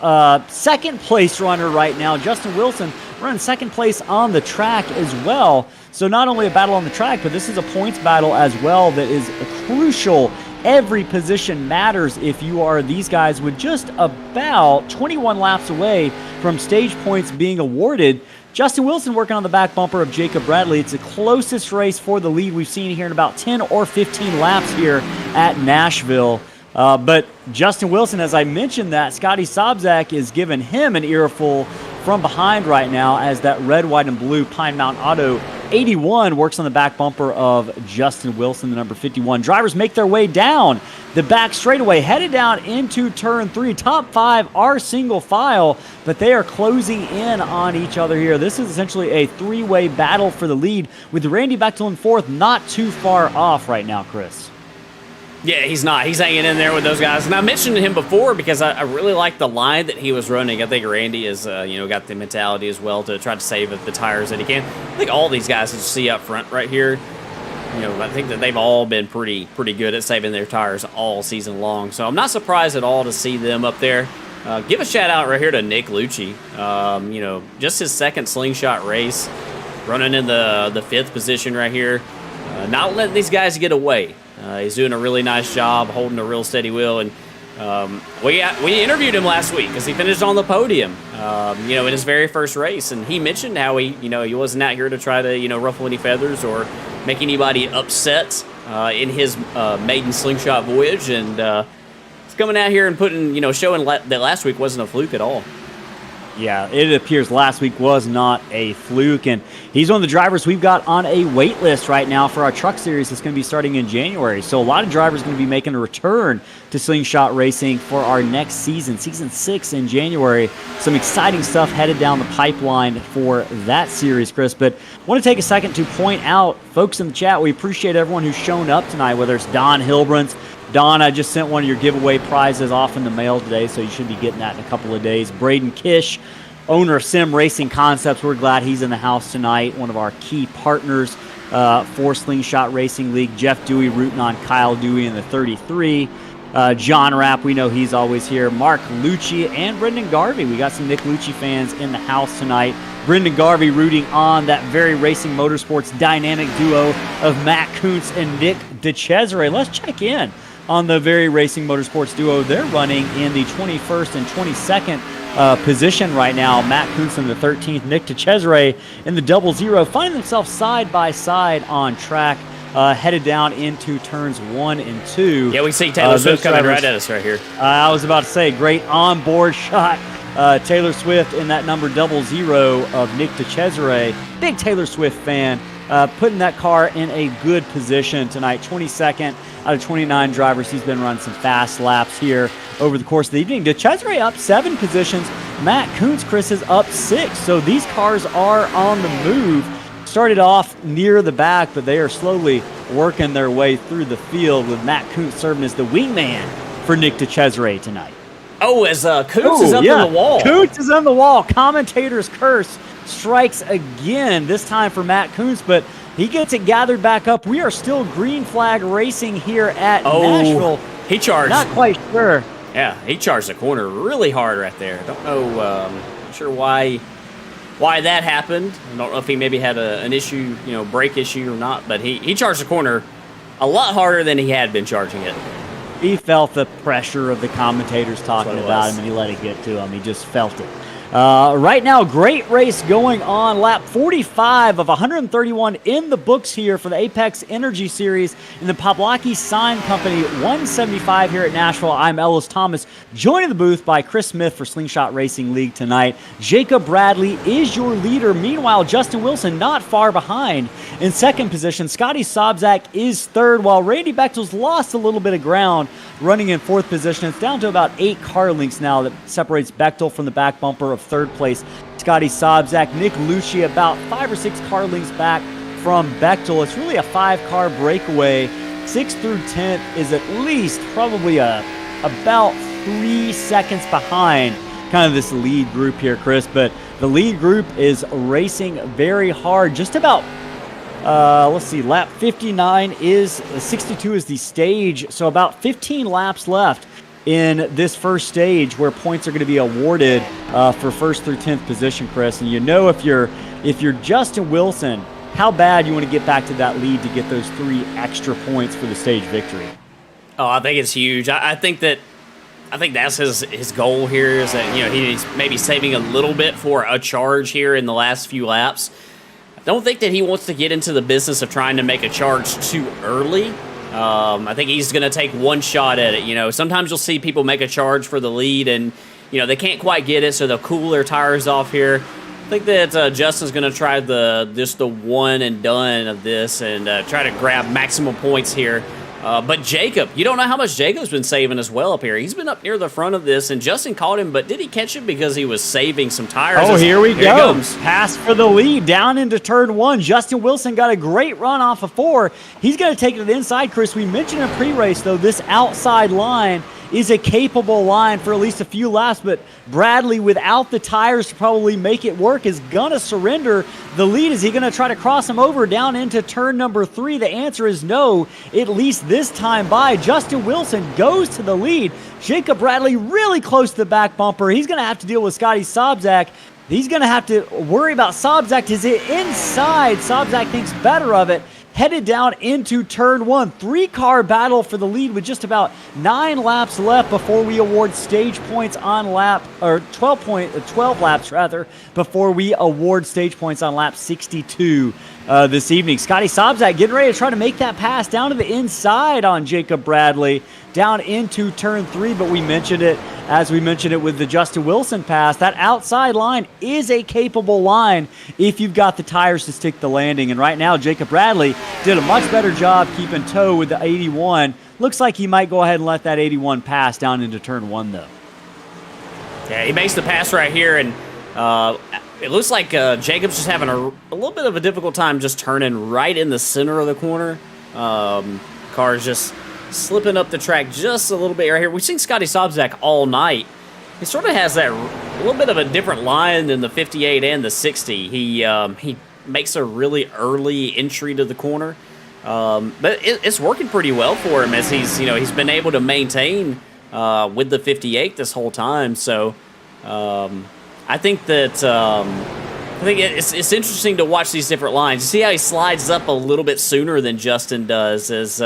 S3: second place runner right now. Justin Wilson running second place on the track as well. So not only a battle on the track, but this is a points battle as well that is crucial. Every position matters if you are these guys, with just about 21 laps away from stage points being awarded. Justin Wilson working on the back bumper of Jacob Bradley. It's the closest race for the lead we've seen here in about 10 or 15 laps here at Nashville. But Justin Wilson, as I mentioned, that Scottie Sobczak is giving him an earful from behind right now as that red, white, and blue Pine Mountain Auto 81 works on the back bumper of Justin Wilson, the number 51. Drivers make their way down the back straightaway, headed down into turn 3. Top 5 are single file, but they are closing in on each other here. This is essentially a 3-way battle for the lead, with Randy Bechtel in 4th, not too far off right now, Chris.
S4: Yeah, he's not. He's hanging in there with those guys. And I mentioned him before because I really like the line that he was running. I think Randy has, got the mentality as well to try to save the tires that he can. I think all these guys that you see up front right here, I think that they've all been pretty good at saving their tires all season long. So I'm not surprised at all to see them up there. Give a shout out right here to Nick Lucci. Just his second slingshot race, running in the 5th position right here. Not letting these guys get away. He's doing a really nice job, holding a real steady wheel. And we interviewed him last week because he finished on the podium, in his very first race. And he mentioned how he wasn't out here to try to, ruffle any feathers or make anybody upset in his maiden slingshot voyage. And he's coming out here and showing that last week wasn't a fluke at all.
S3: Yeah, it appears last week was not a fluke, and he's one of the drivers we've got on a wait list right now for our truck series that's going to be starting in January. So a lot of drivers are going to be making a return to slingshot racing for our next season, season 6 in January. Some exciting stuff headed down the pipeline for that series, Chris. But I want to take a second to point out, folks in the chat, we appreciate everyone who's shown up tonight, whether it's Don Hilbrunts. Don, I just sent one of your giveaway prizes off in the mail today, so you should be getting that in a couple of days. Braden Kish, owner of Sim Racing Concepts. We're glad he's in the house tonight, one of our key partners for Slingshot Racing League. Jeff Dewey rooting on Kyle Dewey in the 33. John Rapp, we know he's always here. Mark Lucci and Brendan Garvey. We got some Nick Lucci fans in the house tonight. Brendan Garvey rooting on that very Racing Motorsports dynamic duo of Matt Kuntz and Nick DeCesare. Let's check in on the very Racing Motorsports duo. They're running in the 21st and 22nd position right now. Matt Kuntz in the 13th, Nick DeCesare in the 00, finding themselves side by side on track, headed down into turns 1 and 2.
S4: Yeah, we see Taylor Swift coming right at us right here.
S3: I was about to say, great onboard shot Taylor Swift in that number 00 of Nick DeCesare. Big Taylor Swift fan. Putting that car in a good position tonight. 22nd out of 29 drivers. He's been running some fast laps here over the course of the evening. DeCesare up 7 positions. Matt Kuntz, Chris, is up 6. So these cars are on the move. Started off near the back, but they are slowly working their way through the field with Matt Kuntz serving as the wingman for Nick DeCesare tonight.
S4: Oh, as Kuntz is up on the wall.
S3: Kuntz is on the wall. Commentator's curse strikes again, this time for Matt Kuntz, but he gets it gathered back up. We are still green flag racing here at Nashville.
S4: He charged.
S3: Not quite sure.
S4: Yeah, he charged the corner really hard right there. Don't know, not sure why that happened. I don't know if he maybe had an issue, brake issue or not, but he charged the corner a lot harder than he had been charging it.
S3: He felt the pressure of the commentators talking about him, and he let it get to him. He just felt it. Right now, great race going on. Lap 45 of 131 in the books here for the Apex Energy Series in the Poblocki Sign Company 175 here at Nashville. I'm Ellis Thomas, joined in the booth by Chris Smith for Slingshot Racing League tonight. Jacob Bradley is your leader. Meanwhile, Justin Wilson not far behind in second position. Scottie Sobczak is third, while Randy Bechtel's lost a little bit of ground running in fourth position. It's down to about 8 car lengths now that separates Bechtel from the back bumper of third place. Scottie Sobczak, Nick Lucci about 5 or 6 car lengths back from Bechtel. It's really a 5-car breakaway. 6th through 10th is at least probably about 3 seconds behind kind of this lead group here, Chris. But the lead group is racing very hard. Just about let's see, lap 59 is 62 is the stage, so about 15 laps left in this first stage where points are going to be awarded for 1st through 10th position, Chris. And if you're Justin Wilson, how bad you want to get back to that lead to get those 3 extra points for the stage victory?
S4: Oh, I think it's huge. I think that's his goal here, is that he's maybe saving a little bit for a charge here in the last few laps. Don't think that he wants to get into the business of trying to make a charge too early. I think he's going to take one shot at it. Sometimes you'll see people make a charge for the lead and, they can't quite get it, so they'll cool their tires off here. I think that Justin's going to try the one and done of this and try to grab maximum points here. But Jacob, you don't know how much Jacob's been saving as well up here. He's been up near the front of this, and Justin caught him, but did he catch him because he was saving some tires?
S3: Oh, here we go. Pass for the lead down into turn 1. Justin Wilson got a great run off of 4. He's going to take it to the inside, Chris. We mentioned in pre-race, though, this outside line is a capable line for at least a few laps, but Bradley, without the tires to probably make it work, is going to surrender the lead. Is he going to try to cross him over down into turn number 3? The answer is no, at least this time by. Justin Wilson goes to the lead. Jacob Bradley really close to the back bumper. He's going to have to deal with Scottie Sobczak. He's going to have to worry about Sobczak. Is it inside? Sobczak thinks better of it. Headed down into turn 1. 3-car battle for the lead with just about 9 laps left before we award stage points on lap, or 12 laps rather, before we award stage points on lap 62 this evening. Scottie Sobczak getting ready to try to make that pass down to the inside on Jacob Bradley, down into turn 3, but we mentioned it as we mentioned it with the Justin Wilson pass. That outside line is a capable line if you've got the tires to stick the landing. And right now, Jacob Bradley did a much better job keeping toe with the 81. Looks like he might go ahead and let that 81 pass down into turn 1, though.
S4: Yeah, he makes the pass right here, and it looks like Jacob's just having a little bit of a difficult time just turning right in the center of the corner. Car's just slipping up the track just a little bit right here. We've seen Scottie Sobczak all night. He sort of has that a little bit of a different line than the 58 and the 60. He makes a really early entry to the corner, but it's working pretty well for him as he's been able to maintain with the 58 this whole time. So I think that it's interesting to watch these different lines. You see how he slides up a little bit sooner than Justin does, as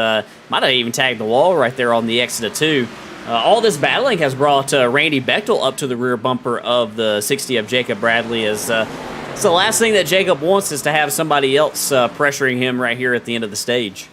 S4: might have even tagged the wall right there on the exit of 2. All this battling has brought Randy Bechtel up to the rear bumper of the 60 of Jacob Bradley, as it's the last thing that Jacob wants is to have somebody else pressuring him right here at the end of the stage.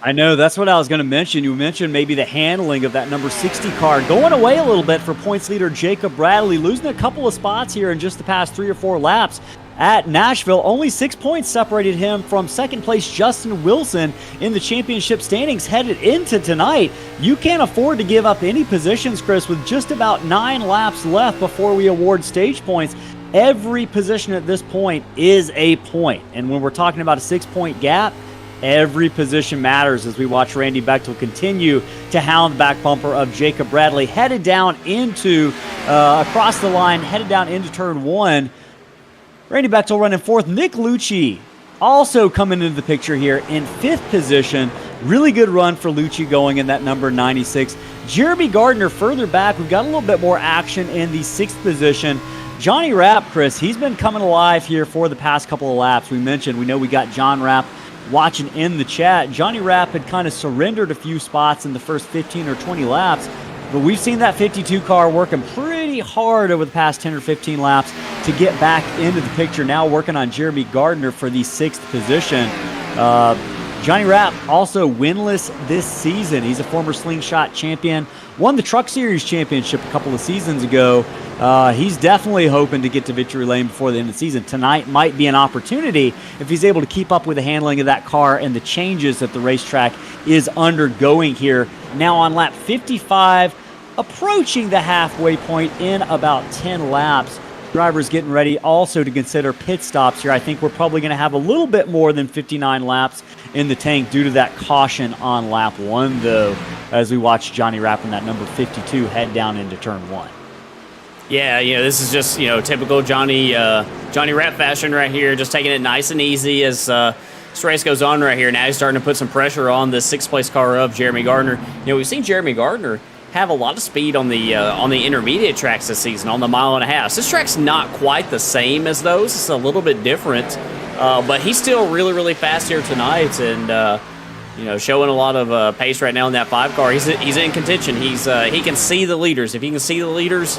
S3: I know, that's what I was going to mention. You mentioned maybe the handling of that number 60 car going away a little bit for points leader Jacob Bradley, losing a couple of spots here in just the past 3 or 4 laps at Nashville. Only 6 points separated him from second place Justin Wilson in the championship standings headed into tonight. You can't afford to give up any positions, Chris, with just about 9 laps left before we award stage points. Every position at this point is a point. And when we're talking about a 6-point gap, every position matters as we watch Randy Bechtel continue to hound the back bumper of Jacob Bradley, headed down into, across the line, headed down into turn 1. Randy Bechtel running 4th. Nick Lucci also coming into the picture here in 5th position. Really good run for Lucci going in that number 96. Jeremy Gardner further back. We've got a little bit more action in the 6th position. Jonny Rapp, Chris, he's been coming alive here for the past couple of laps. We know we got John Rapp watching in the chat. Jonny Rapp had kind of surrendered a few spots in the first 15 or 20 laps, but we've seen that 52 car working pretty hard over the past 10 or 15 laps to get back into the picture. Now working on Jeremy Gardner for the 6th position. Jonny Rapp also winless this season. He's a former slingshot champion, won the Truck Series championship a couple of seasons ago. He's definitely hoping to get to victory lane before the end of the season. Tonight might be an opportunity if he's able to keep up with the handling of that car and the changes that the racetrack is undergoing here. Now on lap 55, approaching the halfway point in about 10 laps. Drivers getting ready also to consider pit stops here. I think we're probably going to have a little bit more than 59 laps in the tank due to that caution on lap 1, though, as we watch Jonny Rapp in that number 52 head down into turn 1.
S4: Yeah, this is just, typical Jonny Rapp fashion right here, just taking it nice and easy as this race goes on right here. Now he's starting to put some pressure on the 6th place car of Jeremy Gardner. We've seen Jeremy Gardner have a lot of speed on the intermediate tracks this season, on the 1.5 miles. This track's not quite the same as those. It's a little bit different, but he's still really, really fast here tonight, and showing a lot of pace right now in that 5 car. He's in contention. He can see the leaders. If he can see the leaders,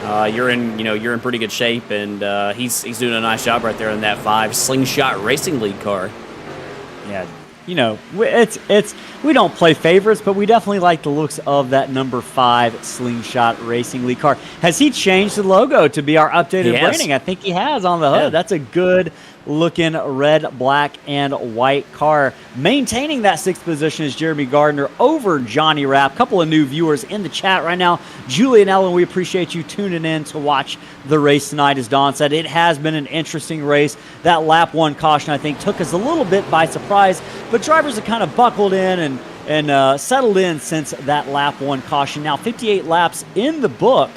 S4: you're in pretty good shape, and he's doing a nice job right there in that 5 Slingshot Racing League car.
S3: Yeah. We don't play favorites, but we definitely like the looks of that number 5 Slingshot Racing League car. Has he changed the logo to be our updated branding? I think he has on the hood. Yeah. That's a good looking red, black, and white car. Maintaining that 6th position is Jeremy Gardner over Jonny Rapp. Couple of new viewers in the chat right now. Julie and Ellen, we appreciate you tuning in to watch the race tonight. As Don said, it has been an interesting race. That lap 1 caution, I think, took us a little bit by surprise, but drivers have kind of buckled in and settled in since that lap 1 caution. Now 58 laps in the book.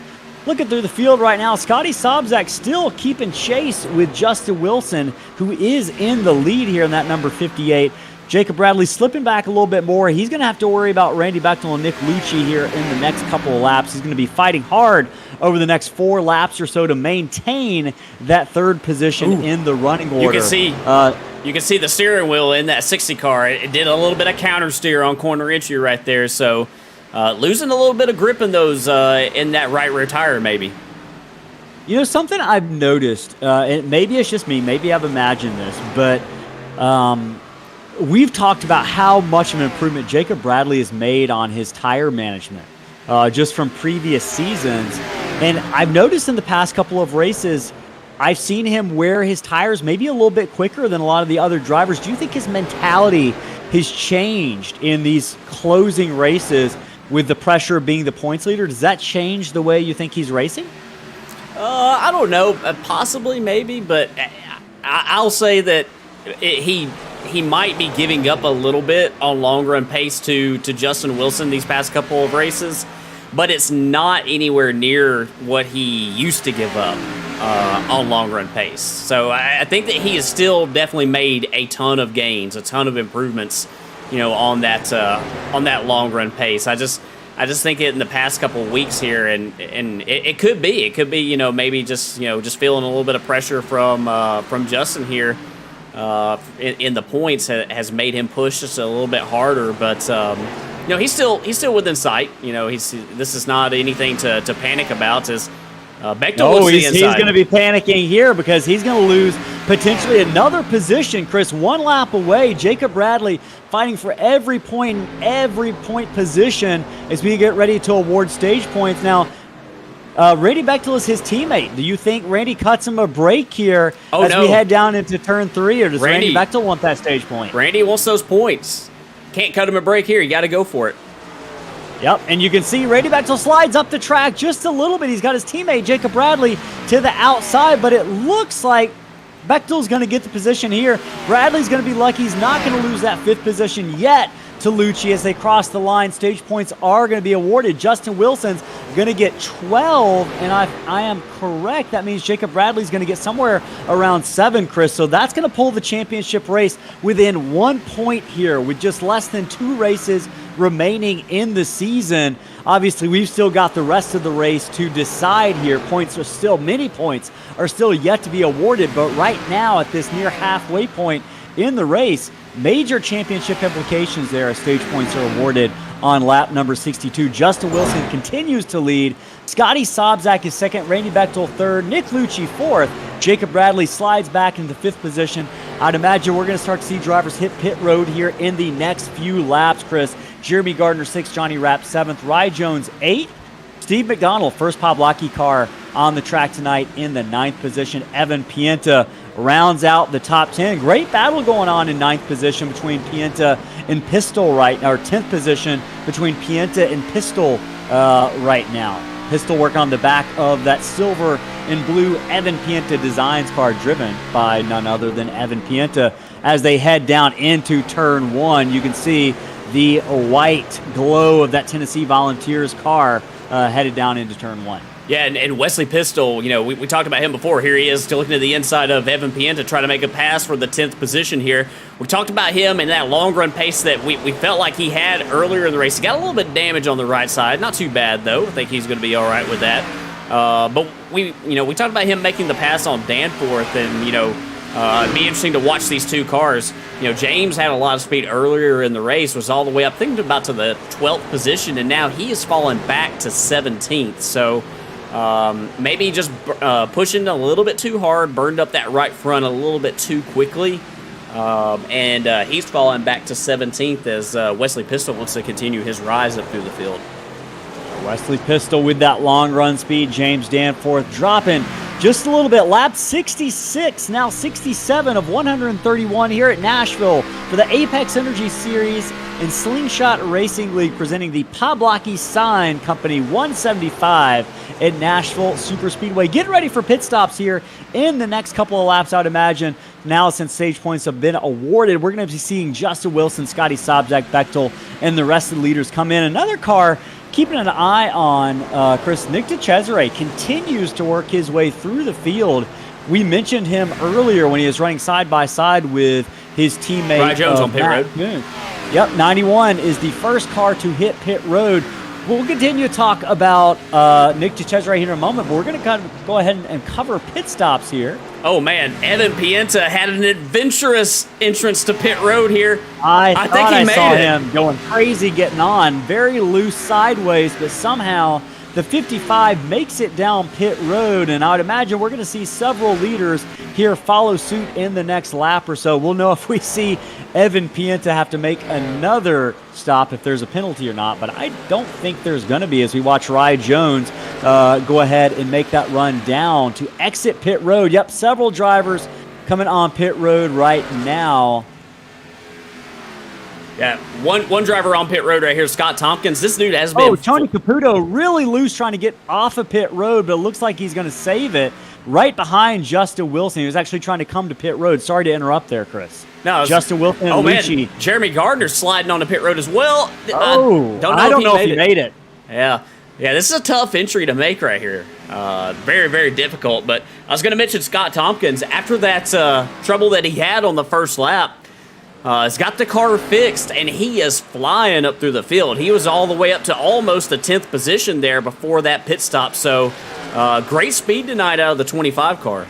S3: Looking through the field right now, Scottie Sobczak still keeping chase with Justin Wilson, who is in the lead here in that number 58. Jacob Bradley slipping back a little bit more. He's going to have to worry about Randy Bechtel and Nick Lucci here in the next couple of laps. He's going to be fighting hard over the next 4 laps or so to maintain that 3rd position in the running order.
S4: You can see the steering wheel in that 60 car. It did a little bit of counter steer on corner entry right there, so losing a little bit of grip in those in that right rear tire, maybe.
S3: Something I've noticed, and maybe it's just me, maybe I've imagined this, but we've talked about how much of an improvement Jacob Bradley has made on his tire management just from previous seasons. And I've noticed in the past couple of races, I've seen him wear his tires maybe a little bit quicker than a lot of the other drivers. Do you think his mentality has changed in these closing races with the pressure of being the points leader? Does that change the way you think he's racing?
S4: I don't know. Possibly, maybe, but I'll say that he might be giving up a little bit on long run pace to Justin Wilson these past couple of races, but it's not anywhere near what he used to give up on long run pace. So I think that he has still definitely made a ton of gains, a ton of improvements, on that long run pace. I just think it in the past couple of weeks here, and it could be maybe just feeling a little bit of pressure from Justin here in the points has made him push just a little bit harder, but he's still within sight. This is not anything to panic about, as Bechtel looks to the
S3: he's
S4: inside.
S3: going to be panicking here because he's going to lose potentially another position. Chris, one lap away. Jacob Bradley fighting for every point position as we get ready to award stage points. Now, Randy Bechtel is his teammate. Do you think Randy cuts him a break here as we head down into turn 3, or does Randy Bechtel want that stage point?
S4: Randy wants those points. Can't cut him a break here. You got to go for it.
S3: Yep, and you can see Randy Bechtel slides up the track just a little bit. He's got his teammate Jacob Bradley to the outside, but it looks like Bechtel's going to get the position here. Bradley's going to be lucky. He's not going to lose that 5th position yet to Lucci as they cross the line. Stage points are going to be awarded. Justin Wilson's going to get 12, and I am correct. That means Jacob Bradley's going to get somewhere around 7, Chris. So that's going to pull the championship race within 1 point here with just less than 2 races remaining in the season. Obviously, we've still got the rest of the race to decide here. Many points are still yet to be awarded, but right now at this near halfway point in the race, major championship implications there as stage points are awarded on lap number 62. Justin Wilson continues to lead. Scottie Sobczak is second, Randy Bechtel third, Nick Lucci fourth. Jacob Bradley slides back into 5th position. I'd imagine we're going to start to see drivers hit pit road here in the next few laps, Chris. Jeremy Gardner 6th, Jonny Rapp 7th, Rye Jones 8th. Steve McDonald, first Poblocki car on the track tonight in the 9th position. Evan Pienta rounds out the top 10. Great battle going on in 9th position between Pienta and Pistol right now, or 10th position between Pienta and Pistol right now. Pistol work on the back of that silver and blue Evan Pienta Designs car driven by none other than Evan Pienta. As they head down into turn 1, you can see the white glow of that Tennessee Volunteers car headed down into turn 1.
S4: Yeah, and Wesley Pistol, we talked about him before. Here he is still looking to the inside of Evan Pienta, trying to make a pass for the 10th position here. We talked about him and that long run pace that we felt like he had earlier in the race. He got a little bit of damage on the right side. Not too bad, though. I think he's going to be all right with that. But we talked about him making the pass on Danforth, and, it'd be interesting to watch these two cars. James had a lot of speed earlier in the race, was all the way up, thinking about to the 12th position, and now he has fallen back to 17th. So maybe just pushing a little bit too hard, burned up that right front a little bit too quickly, and he's fallen back to 17th as Wesley Pistol wants to continue his rise up through the field.
S3: Wesley Pistol with that long run speed. James Danforth dropping just a little bit. Lap 66, now 67 of 131 here at Nashville for the Apex Energy Series and Slingshot Racing League, presenting the Poblocki Sign Company 175 at Nashville Super Speedway. Get ready for pit stops here in the next couple of laps, I'd imagine. Now, since stage points have been awarded, we're going to be seeing Justin Wilson, Scottie Sobczak, Bechtel, and the rest of the leaders come in. Another car keeping an eye on, Chris, Nick DeCesare continues to work his way through the field. We mentioned him earlier when he was running side by side with his teammate
S4: Rye Jones on pit road.
S3: Yep, 91 is the first car to hit pit road. We'll continue to talk about Nick DeCesare here in a moment, but we're going to kind of go ahead and cover pit stops here.
S4: Oh, man. Evan Pienta had an adventurous entrance to pit road here.
S3: I think I saw
S4: it.
S3: him going crazy getting on. Very loose sideways, but somehow the 55 makes it down pit road, and I would imagine we're going to see several leaders here follow suit in the next lap or so. We'll know if we see Evan Pienta have to make another stop, if there's a penalty or not, but I don't think there's going to be, as we watch Rye Jones go ahead and make that run down to exit pit road. Yep, several drivers coming on pit road right now.
S4: Yeah, one driver on pit road right here, Scott Tompkins. This dude has been...
S3: Oh, Tony Caputo really loose trying to get off of pit road, but it looks like he's going to save it right behind Justin Wilson. He was actually trying to come to pit road. Sorry to interrupt there, Chris.
S4: No,
S3: Justin Wilson and Lucci.
S4: Man, Jeremy Gardner sliding on the pit road as well.
S3: Oh, I don't know if he made it.
S4: Yeah, this is a tough entry to make right here. Very, very difficult. But I was going to mention Scott Tompkins. After that trouble that he had on the first lap, has got the car fixed, and he is flying up through the field. He was all the way up to almost the 10th position there before that pit stop. So great speed tonight out of the 25 car.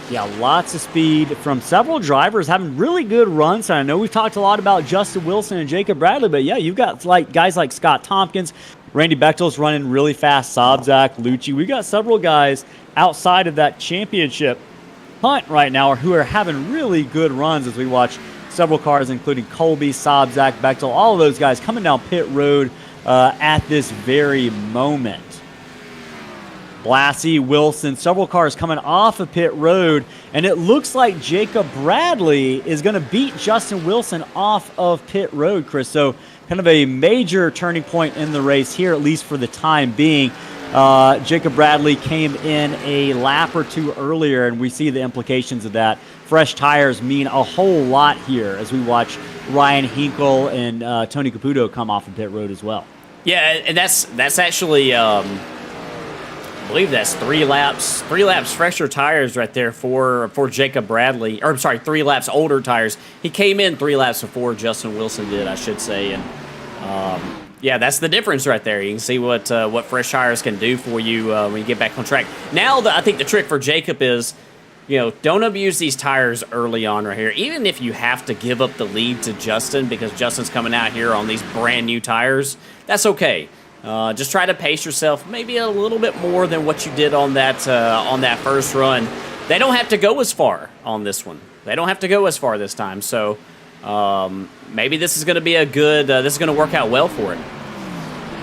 S3: Yeah, lots of speed from several drivers having really good runs. And I know we've talked a lot about Justin Wilson and Jacob Bradley, but yeah, you've got guys like Scott Tompkins, Randy Bechtel's running really fast. Sobczak, Lucci. We got several guys outside of that championship hunt right now who are having really good runs as we watch several cars, including Colby, Sobczak, Bechtel, all of those guys coming down pit road at this very moment. Blassie, Wilson, several cars coming off of pit road, and it looks like Jacob Bradley is going to beat Justin Wilson off of pit road, Chris. So kind of a major turning point in the race here, at least for the time being. Jacob Bradley came in a lap or two earlier, and we see the implications of that. Fresh tires mean a whole lot here as we watch Ryan Hinkle and Tony Caputo come off of pit road as well.
S4: Yeah, and that's actually, I believe that's 3 laps fresher tires right there for Jacob Bradley. Or I'm sorry, 3 laps older tires. He came in 3 laps before Justin Wilson did, I should say, and yeah, that's the difference right there. You can see what fresh tires can do for you when you get back on track. Now, I think the trick for Jacob is, don't abuse these tires early on right here. Even if you have to give up the lead to Justin because Justin's coming out here on these brand new tires, that's okay. Just try to pace yourself maybe a little bit more than what you did on that first run. They don't have to go as far on this one. They don't have to go as far this time. So maybe this is going to be a good. This is going to work out well for it.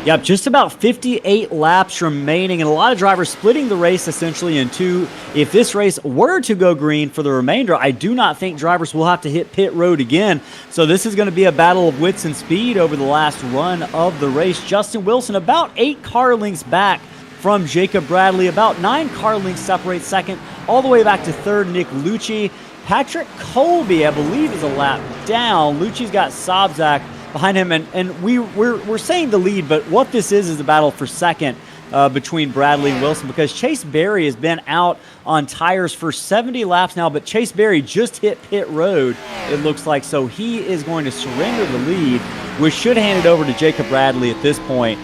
S3: Yep, just about 58 laps remaining, and a lot of drivers splitting the race essentially in two. If this race were to go green for the remainder, I do not think drivers will have to hit pit road again. So this is going to be a battle of wits and speed over the last run of the race. Justin Wilson about 8 car lengths back from Jacob Bradley. About 9 car lengths separate second, all the way back to third, Nick Lucci. Patrick Colby, I believe, is a lap down. Lucci's got Sobczak behind him, and we're saying the lead, but what this is a battle for second between Bradley and Wilson, because Chase Berry has been out on tires for 70 laps now, but Chase Berry just hit pit road, it looks like, so he is going to surrender the lead, which should hand it over to Jacob Bradley at this point.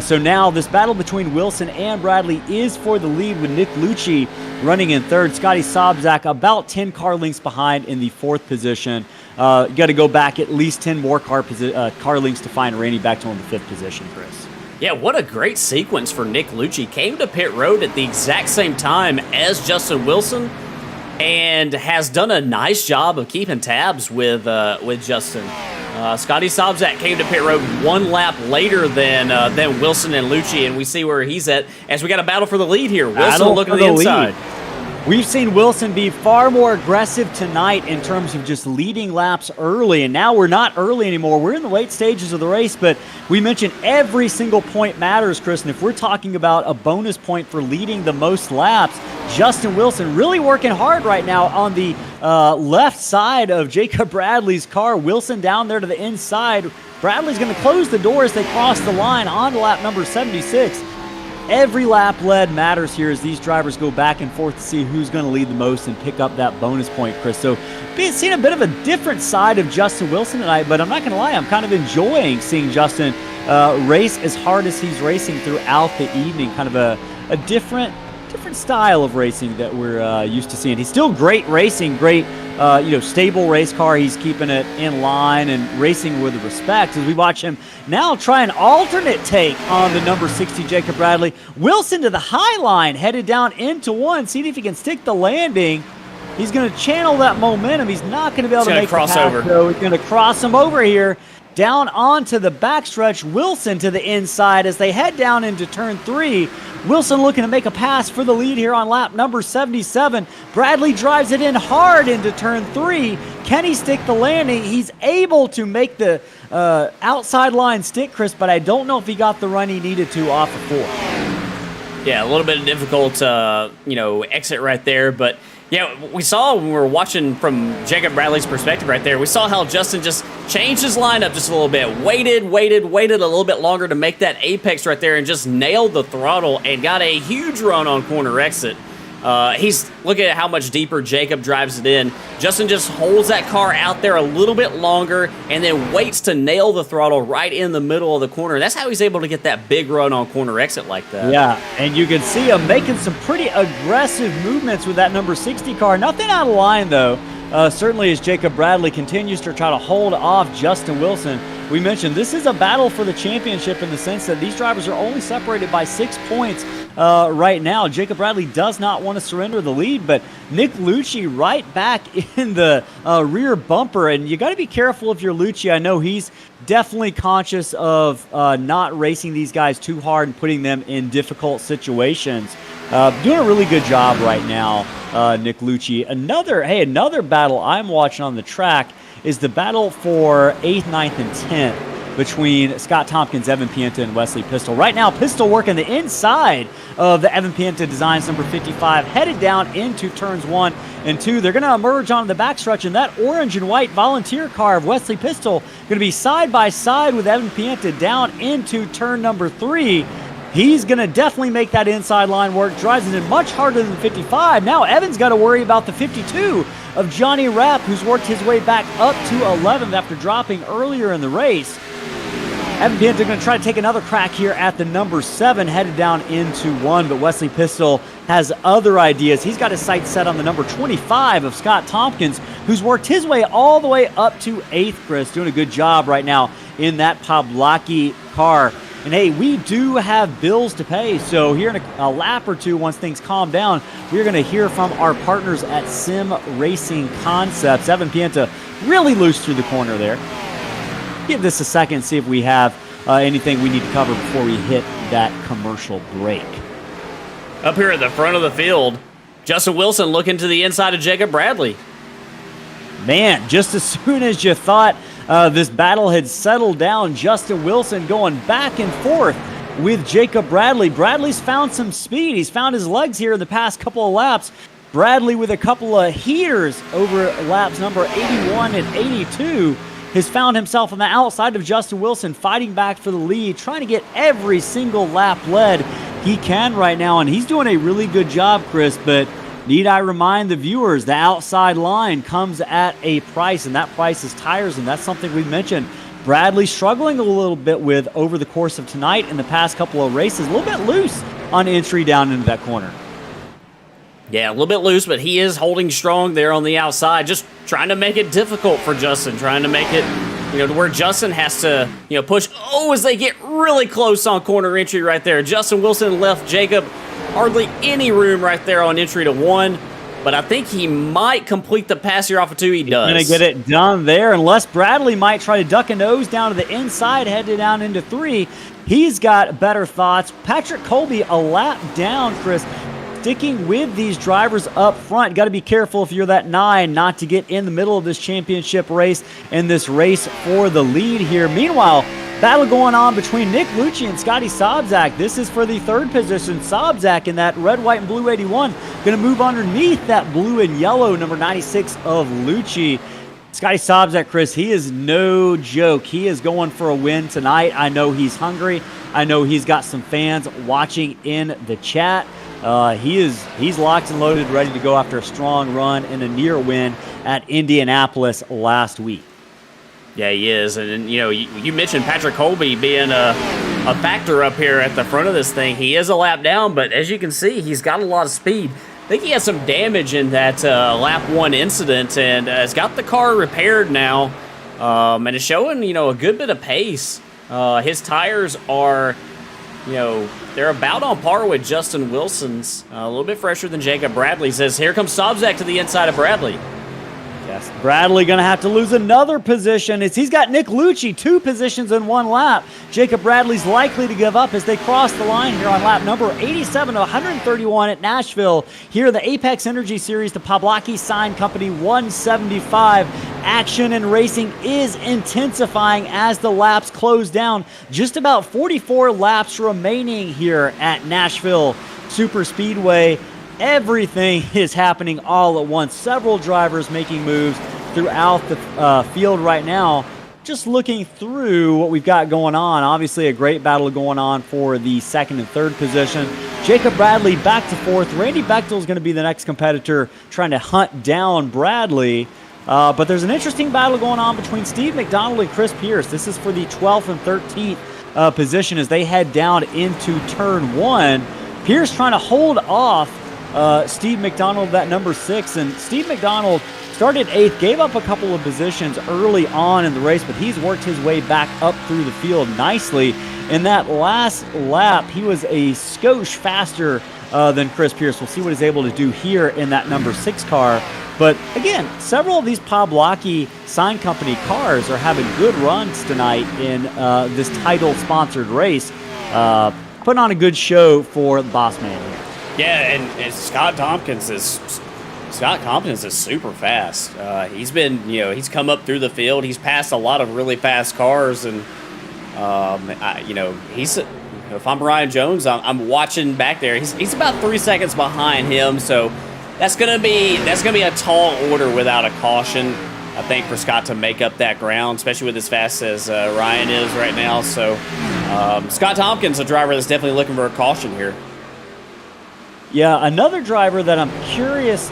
S3: So now this battle between Wilson and Bradley is for the lead, with Nick Lucci running in third. Scottie Sobczak about 10 car lengths behind in the fourth position. You got to go back at least 10 more car lengths to find Randy Bechtel in the fifth position, Chris.
S4: Yeah, what a great sequence for Nick Lucci. Came to pit road at the exact same time as Justin Wilson and has done a nice job of keeping tabs with Justin. Scottie Sobczak came to pit road 1 lap later than Wilson and Lucci, and we see where he's at as we got a battle for the lead here. Wilson looking at the inside.
S3: We've seen Wilson be far more aggressive tonight in terms of just leading laps early, and now we're not early anymore. We're in the late stages of the race, but we mentioned every single point matters, Chris, and if we're talking about a bonus point for leading the most laps, Justin Wilson really working hard right now on the left side of Jacob Bradley's car. Wilson down there to the inside. Bradley's going to close the door as they cross the line on lap number 76. Every lap led matters here as these drivers go back and forth to see who's going to lead the most and pick up that bonus point, Chris. So seeing a bit of a different side of Justin Wilson tonight, but I'm not going to lie, I'm kind of enjoying seeing Justin race as hard as he's racing throughout the evening. Kind of a different style of racing that we're used to seeing. He's still great racing, great stable race car. He's keeping it in line and racing with respect as we watch him now try an alternate take on the number 60 Jacob Bradley. Wilson to the high line, headed down into one. See if he can stick the landing. He's going to channel that momentum. He's not going to be able to make the pass, though. He's going to cross him over here down onto the backstretch. Wilson to the inside as they head down into turn 3. Wilson looking to make a pass for the lead here on lap number 77. Bradley drives it in hard into turn 3. Can he stick the landing? He's able to make the outside line stick, Chris, but I don't know if he got the run he needed to off of 4.
S4: Yeah, a little bit of difficult, exit right there, but yeah, we saw when we were watching from Jacob Bradley's perspective right there, we saw how Justin just changed his lineup just a little bit, waited a little bit longer to make that apex right there and just nailed the throttle and got a huge run on corner exit. He's looking at how much deeper Jacob drives it in. Justin just holds that car out there a little bit longer and then waits to nail the throttle right in the middle of the corner. That's how he's able to get that big run on corner exit like that.
S3: Yeah, and you can see him making some pretty aggressive movements with that number 60 car. Nothing out of line, though. Certainly as Jacob Bradley continues to try to hold off Justin Wilson. we mentioned this is a battle for the championship in the sense that these drivers are only separated by 6 points right now. Jacob Bradley does not want to surrender the lead, but Nick Lucci right back in the rear bumper. And you got to be careful if you're Lucci. I know he's definitely conscious of not racing these guys too hard and putting them in difficult situations. Doing a really good job right now, Nick Lucci. Another battle I'm watching on the track is the battle for 8th, 9th, and 10th between Scott Tompkins, Evan Pienta, and Wesley Pistol. Right now, Pistol working the inside of the Evan Pienta Designs number 55, headed down into turns 1 and 2. They're going to emerge onto the backstretch, and that orange and white volunteer car of Wesley Pistol going to be side by side with Evan Pienta down into turn number 3. He's going to definitely make that inside line work. Drives it in much harder than 55. Now Evan's got to worry about the 52 of Jonny Rapp, who's worked his way back up to 11th after dropping earlier in the race. Evan Pienta going to try to take another crack here at the number 7, headed down into 1, but Wesley Pistol has other ideas. He's got his sights set on the number 25 of Scott Tompkins, who's worked his way all the way up to 8th, Chris. Doing a good job right now in that Poblocki car. And hey, we do have bills to pay, so here in a lap or two, once things calm down, we're going to hear from our partners at Sim Racing Concepts. Evan Pienta really loose through the corner there. Give this a second, see if we have anything we need to cover before we hit that commercial break.
S4: Up here at the front of the field, Justin Wilson looking to the inside of Jacob Bradley.
S3: Man, just as soon as you thought this battle had settled down, Justin Wilson going back and forth with Jacob Bradley. Bradley's found some speed. He's found his legs here in the past couple of laps. Bradley with a couple of heaters over laps number 81 and 82 has found himself on the outside of Justin Wilson, fighting back for the lead, trying to get every single lap led he can right now. And he's doing a really good job, Chris, but need I remind the viewers, the outside line comes at a price, and that price is tires, and that's something we mentioned Bradley struggling a little bit with over the course of tonight and the past couple of races. A little bit loose on entry down into that corner.
S4: Yeah, a little bit loose, but he is holding strong there on the outside, just trying to make it difficult for Justin, trying to make it, to where Justin has to, push. Oh, as they get really close on corner entry right there. Justin Wilson left Jacob hardly any room right there on entry to 1, but I think he might complete the pass here off of 2. He does.
S3: Going to get it done there, unless Bradley might try to duck a nose down to the inside, headed down into 3. He's got better thoughts. Patrick Colby a lap down, Chris. Sticking with these drivers up front. Got to be careful if you're that 9 not to get in the middle of this championship race and this race for the lead here. Meanwhile, battle going on between Nick Lucci and Scottie Sobczak. This is for the 3rd position. Sobczak in that red, white, and blue 81. Going to move underneath that blue and yellow number 96 of Lucci. Scottie Sobczak, Chris, he is no joke. He is going for a win tonight. I know he's hungry. I know he's got some fans watching in the chat. He's locked and loaded, ready to go after a strong run and a near win at Indianapolis last week.
S4: Yeah, he is. And you mentioned Patrick Colby being a factor up here at the front of this thing. He is a lap down, but as you can see, he's got a lot of speed. I think he had some damage in that lap 1 incident, and has got the car repaired now, and is showing, a good bit of pace. His tires are, they're about on par with Justin Wilson's. A little bit fresher than Jacob Bradley's. As here comes Sobczak to the inside of Bradley.
S3: Yes, Bradley going to have to lose another position. He's got Nick Lucci 2 positions in 1 lap. Jacob Bradley's likely to give up as they cross the line here on lap number 87 of 131 at Nashville. Here, the Apex Energy Series, the Poblocki Sign Company 175. Action and racing is intensifying as the laps close down. Just about 44 laps remaining here at Nashville Super Speedway. Everything is happening all at once. Several drivers making moves throughout the field right now. Just looking through what we've got going on. Obviously a great battle going on for the 2nd and 3rd position. Jacob Bradley back to 4th. Randy Bechtel is going to be the next competitor trying to hunt down Bradley. But there's an interesting battle going on between Steve McDonald and Chris Pierce. This is for the 12th and 13th position as they head down into turn 1. Pierce trying to hold off Steve McDonald, that number 6, and Steve McDonald started 8th, gave up a couple of positions early on in the race, but he's worked his way back up through the field nicely. In that last lap, he was a skosh faster than Chris Pierce. We'll see what he's able to do here in that number 6 car. But again, several of these Poblocki Sign Company cars are having good runs tonight in this title-sponsored race, putting on a good show for the boss man here.
S4: Yeah, and Scott Tompkins is super fast. He's been, he's come up through the field. He's passed a lot of really fast cars, and he's. If I'm Ryan Jones, I'm watching back there. He's about 3 seconds behind him, so that's gonna be a tall order without a caution, I think, for Scott to make up that ground, especially with as fast as Ryan is right now. So Scott Tompkins, a driver that's definitely looking for a caution here.
S3: Yeah, another driver that I'm curious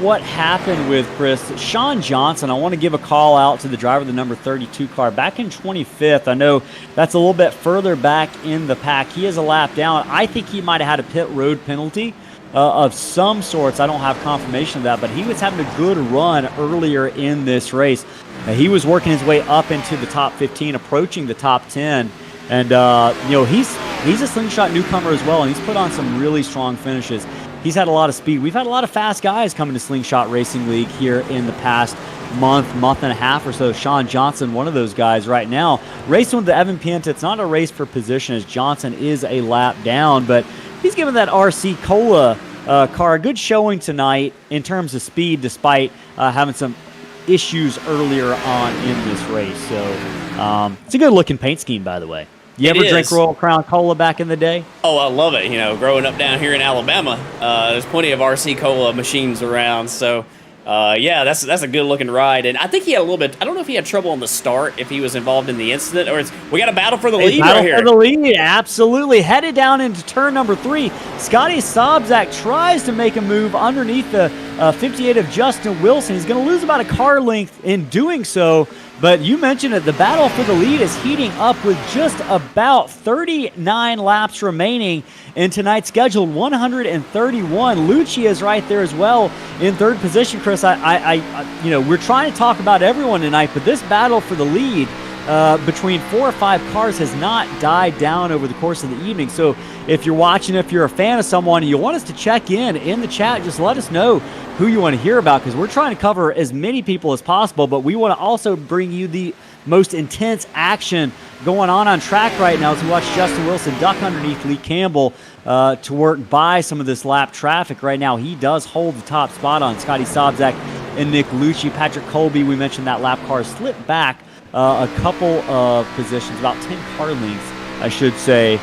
S3: what happened with, Chris, Sean Johnson. I want to give a call out to the driver of the number 32 car. Back in 25th, I know that's a little bit further back in the pack. He is a lap down. I think he might have had a pit road penalty of some sorts. I don't have confirmation of that, but he was having a good run earlier in this race. He was working his way up into the top 15, approaching the top 10. And, he's a slingshot newcomer as well, and he's put on some really strong finishes. He's had a lot of speed. We've had a lot of fast guys coming to Slingshot Racing League here in the past month and a half or so. Sean Johnson, one of those guys right now, racing with the Evan Pienta. It's not a race for position, as Johnson is a lap down, but he's given that RC Cola car a good showing tonight in terms of speed, despite having some issues earlier on in this race. So it's a good-looking paint scheme, by the way. You ever drink Royal Crown Cola back in the day? Oh,
S4: I love it. Growing up down here in Alabama, there's plenty of RC Cola machines around. So, that's a good-looking ride. And I think he had a little bit. I don't know if he had trouble on the start, if he was involved in the incident, or we got a battle for the lead right here.
S3: Battle for the lead, absolutely. Headed down into turn number 3. Scottie Sobczak tries to make a move underneath the 58 of Justin Wilson. He's going to lose about a car length in doing so. But you mentioned it, the battle for the lead is heating up with just about 39 laps remaining in tonight's scheduled 131. Lucci is right there as well in third position, Chris. We're trying to talk about everyone tonight, but this battle for the lead between 4 or 5 cars has not died down over the course of the evening. So if you're watching, if you're a fan of someone, and you want us to check in the chat, just let us know who you want to hear about, because we're trying to cover as many people as possible, but we want to also bring you the most intense action going on track right now as we watch Justin Wilson duck underneath Lee Campbell to work by some of this lap traffic right now. He does hold the top spot on Scottie Sobczak and Nick Lucci. Patrick Colby, we mentioned that lap car slipped back a couple of positions, about 10 car lengths, I should say.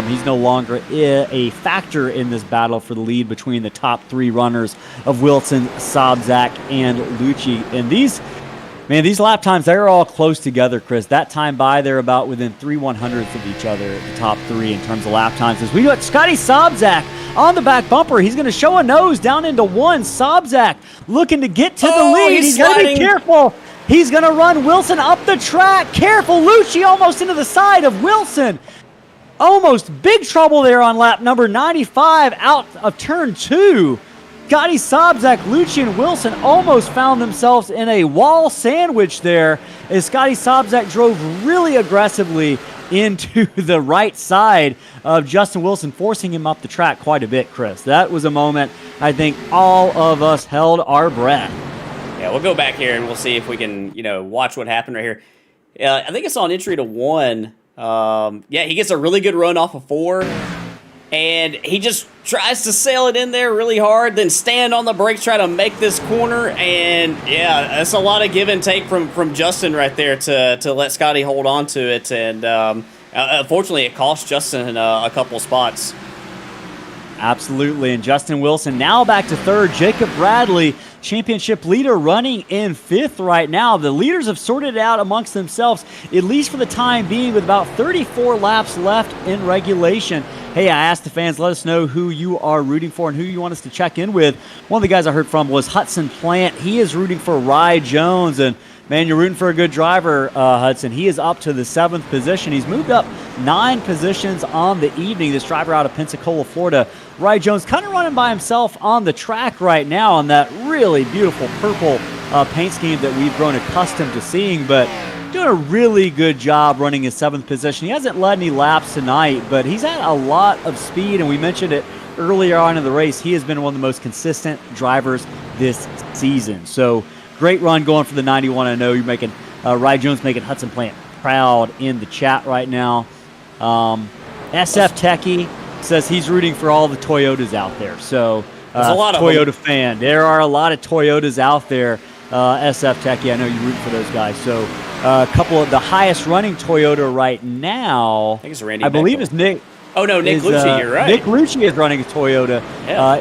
S3: He's no longer a factor in this battle for the lead between the top 3 runners of Wilson, Sobczak, and Lucci. And these lap times, they're all close together, Chris. That time by, they're about within 3/100ths of each other, the top 3 in terms of lap times. As we got Scottie Sobczak on the back bumper. He's going to show a nose down into 1. Sobczak looking to get to the lead. He's got to be careful. He's going to run Wilson up the track. Careful, Lucci almost into the side of Wilson. Almost big trouble there on lap number 95 out of turn 2. Scottie Sobczak, Lucci, and Wilson almost found themselves in a wall sandwich there as Scottie Sobczak drove really aggressively into the right side of Justin Wilson, forcing him up the track quite a bit, Chris. That was a moment I think all of us held our breath.
S4: Yeah, we'll go back here and we'll see if we can, watch what happened right here. I think it's on entry to 1. He gets a really good run off of 4, and he just tries to sail it in there really hard, then stand on the brakes, try to make this corner, and that's a lot of give and take from Justin right there to let Scottie hold on to it, and unfortunately it cost Justin a couple spots.
S3: Absolutely, and Justin Wilson now back to 3rd. Jacob Bradley, championship leader, running in 5th right now. The leaders have sorted it out amongst themselves, at least for the time being, with about 34 laps left in regulation. Hey, I asked the fans, let us know who you are rooting for and who you want us to check in with. One of the guys I heard from was Hudson Plant. He is rooting for Rye Jones, and man, you're rooting for a good driver, Hudson. He is up to the 7th position. He's moved up 9 positions on the evening. This driver out of Pensacola, Florida, Rye Jones, kind of running by himself on the track right now on that really beautiful purple paint scheme that we've grown accustomed to seeing, but doing a really good job running his 7th position. He hasn't led any laps tonight, but he's had a lot of speed, and we mentioned it earlier on in the race. He has been one of the most consistent drivers this season. So great run going for the 91. I know you're making Rye Jones making Hudson Plant proud in the chat right now. SF Techie says he's rooting for all the Toyotas out there. So
S4: there's a lot of
S3: Toyota fan. There are a lot of Toyotas out there. SF Techie, I know you root for those guys. So a couple of the highest running Toyota right now,
S4: I think it's Randy.
S3: I believe is Nick.
S4: Oh no, Nick Lucci, you're right.
S3: Nick Lucci is running a Toyota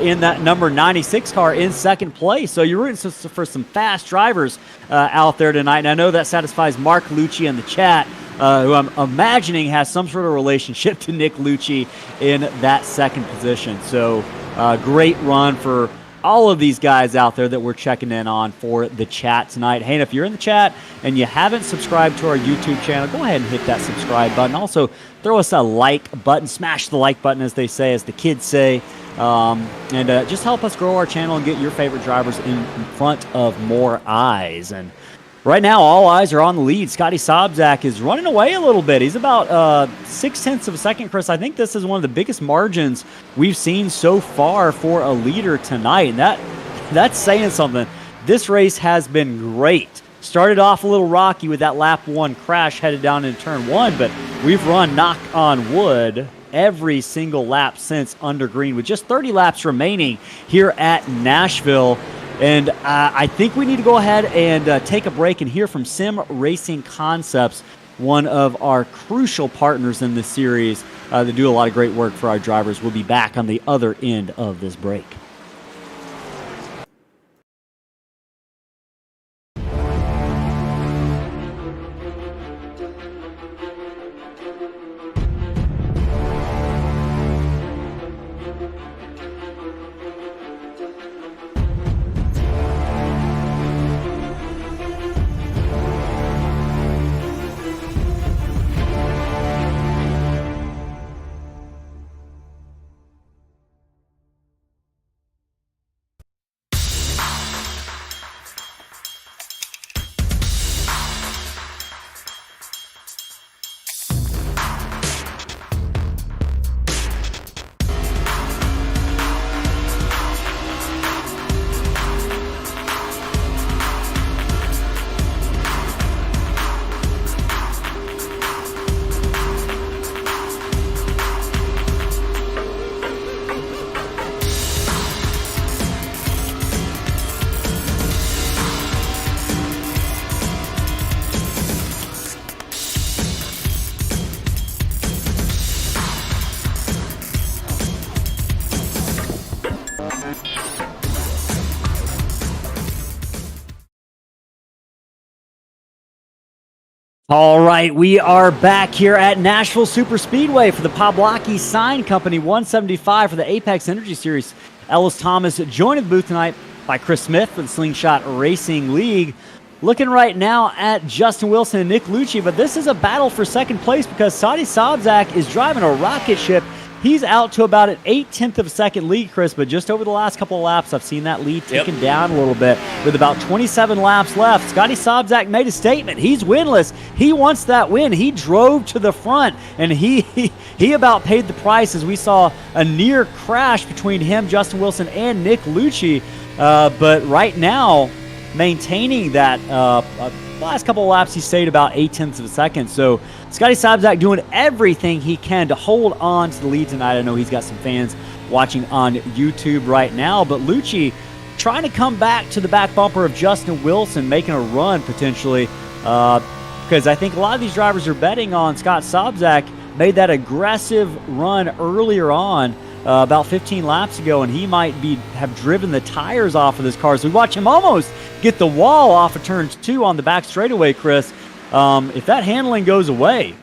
S3: in that number 96 car in second place. So you're rooting for some fast drivers out there tonight. And I know that satisfies Mark Lucci in the chat, who I'm imagining has some sort of relationship to Nick Lucci in that second position. So great run for all of these guys out there that we're checking in on for the chat tonight. Hey, and if you're in the chat and you haven't subscribed to our YouTube channel, go ahead and hit that subscribe button. Also, throw us a like button. Smash the like button, as they say, as the kids say. And just help us grow our channel and get your favorite drivers in front of more eyes. And right now, all eyes are on the lead. Scottie Sobczak is running away a little bit. He's about 0.6 of a second, Chris. I think this is one of the biggest margins we've seen so far for a leader tonight. And that's saying something. This race has been great. Started off a little rocky with that lap 1 crash headed down into turn 1, but we've run, knock on wood, every single lap since under green with just 30 laps remaining here at Nashville. And I think we need to go ahead and take a break and hear from Sim Racing Concepts, one of our crucial partners in this series that do a lot of great work for our drivers. We'll be back on the other end of this break. All right, we are back here at Nashville Super Speedway for the Poblocki Sign Company 175 for the Apex Energy Series. Ellis Thomas joined the booth tonight by Chris Smith for the Slingshot Racing League. Looking right now at Justin Wilson and Nick Lucci, but this is a battle for second place because Scottie Sobczak is driving a rocket ship. He's out to about an 0.8 of a second lead, Chris, but just over the last couple of laps, I've seen that lead ticking down a little bit. With about 27 laps left, Scottie Sobczak made a statement. He's winless. He wants that win. He drove to the front, and he about paid the price as we saw a near crash between him, Justin Wilson, and Nick Lucci. But right now, maintaining that last couple of laps, he stayed about 0.8 of a second. So Scottie Sobczak doing everything he can to hold on to the lead tonight. I know he's got some fans watching on YouTube right now, but Lucci trying to come back to the back bumper of Justin Wilson, making a run potentially, because I think a lot of these drivers are betting on Scott Sobczak. Made that aggressive run earlier on, about 15 laps ago, and he might have driven the tires off of this car. So we watch him almost get the wall off of turn 2 on the back straightaway, Chris. If that handling goes away,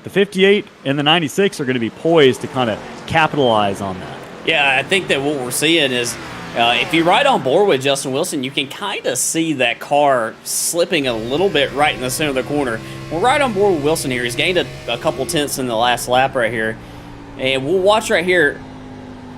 S3: the 58 and the 96 are going to be poised to kind of capitalize on that.
S4: Yeah, I think that what we're seeing is if you're right on board with Justin Wilson, you can kind of see that car slipping a little bit right in the center of the corner. We're right on board with Wilson here. He's gained a couple tenths in the last lap right here. And we'll watch right here.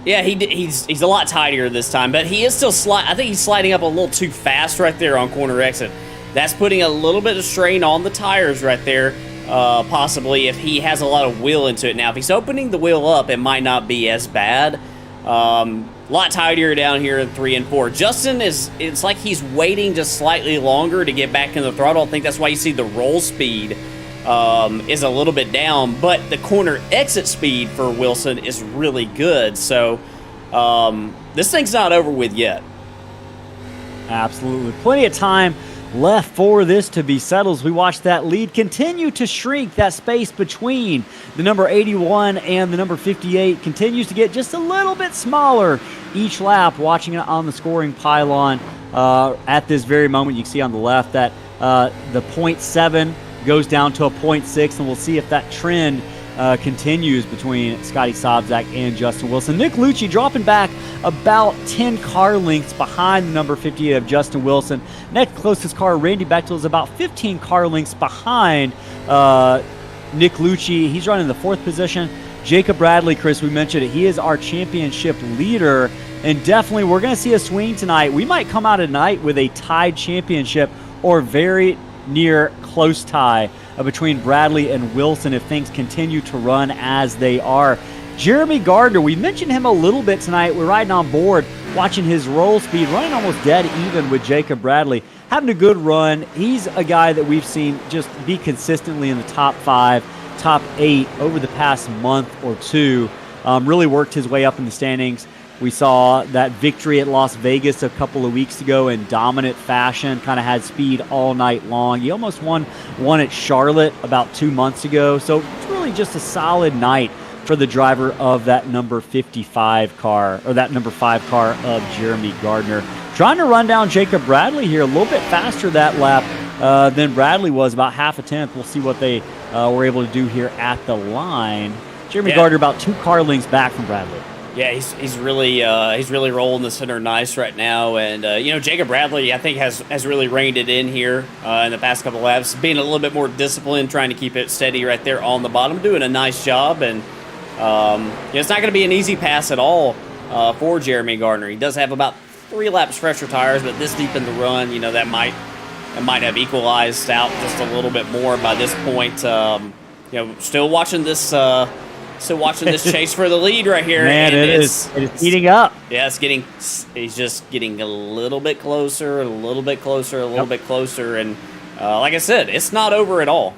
S4: Yeah, he's a lot tidier this time, but he is still I think he's sliding up a little too fast right there on corner exit. That's putting a little bit of strain on the tires right there, possibly if he has a lot of wheel into it. Now, if he's opening the wheel up, it might not be as bad. A lot tidier down here in 3 and 4. Justin it's like he's waiting just slightly longer to get back in the throttle. I think that's why you see the roll speed is a little bit down, but the corner exit speed for Wilson is really good. So this thing's not over with yet.
S3: Absolutely. Plenty of time left for this to be settled as we watch that lead continue to shrink. That space between the number 81 and the number 58 continues to get just a little bit smaller each lap. Watching it on the scoring pylon at this very moment, you can see on the left that the 0.7 goes down to a 0.6, and we'll see if that trend continues between Scottie Sobczak and Justin Wilson. Nick Lucci dropping back about 10 car lengths behind the number 58 of Justin Wilson. Next closest car, Randy Bechtel, is about 15 car lengths behind Nick Lucci. He's running the 4th position. Jacob Bradley, Chris, we mentioned it. He is our championship leader, and definitely we're going to see a swing tonight. We might come out at night with a tied championship or very near close tie between Bradley and Wilson if things continue to run as they are. Jeremy Gardner, we mentioned him a little bit tonight. We're riding on board, watching his roll speed, running almost dead even with Jacob Bradley. Having a good run. He's a guy that we've seen just be consistently in the top 5, top 8 over the past month or two. Really worked his way up in the standings. We saw that victory at Las Vegas a couple of weeks ago in dominant fashion, kind of had speed all night long. He almost won at Charlotte about 2 months ago. So it's really just a solid night for the driver of that number 55 car, or that number 5 car of Jeremy Gardner. Trying to run down Jacob Bradley here a little bit faster that lap than Bradley was, about half a tenth. We'll see what they were able to do here at the line. Jeremy Gardner about 2 car lengths back from Bradley.
S4: Yeah, he's really rolling the center nice right now, and Jacob Bradley I think has really reined it in here in the past couple laps, being a little bit more disciplined, trying to keep it steady right there on the bottom, doing a nice job, and it's not going to be an easy pass at all for Jeremy Gardner. He does have about 3 laps fresher tires, but this deep in the run, that might have equalized out just a little bit more by this point. Still watching this. So watching this chase for the lead right here.
S3: Man, it is heating up.
S4: Yeah, he's just getting a little bit closer, a little bit closer, a little bit closer. And like I said, it's not over at all.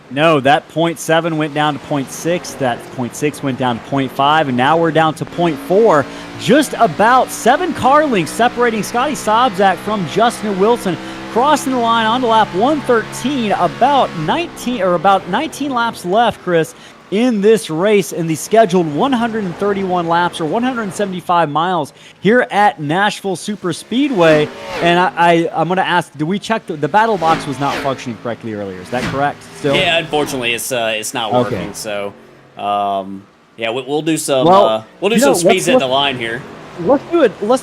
S3: No, that 0.7 went down to 0.6. That 0.6 went down to 0.5. And now we're down to 0.4. Just about 7 car lengths separating Scottie Sobczak from Justin Wilson. Crossing the line onto lap 113. About 19 laps left, Chris, in this race, in the scheduled 131 laps or 175 miles here at Nashville Super Speedway. And I'm going to ask, did we check the battle box was not functioning correctly earlier? Is that correct still?
S4: Yeah, unfortunately it's not working.
S3: Okay.
S4: So we'll do some some speeds at the line here.
S3: Let's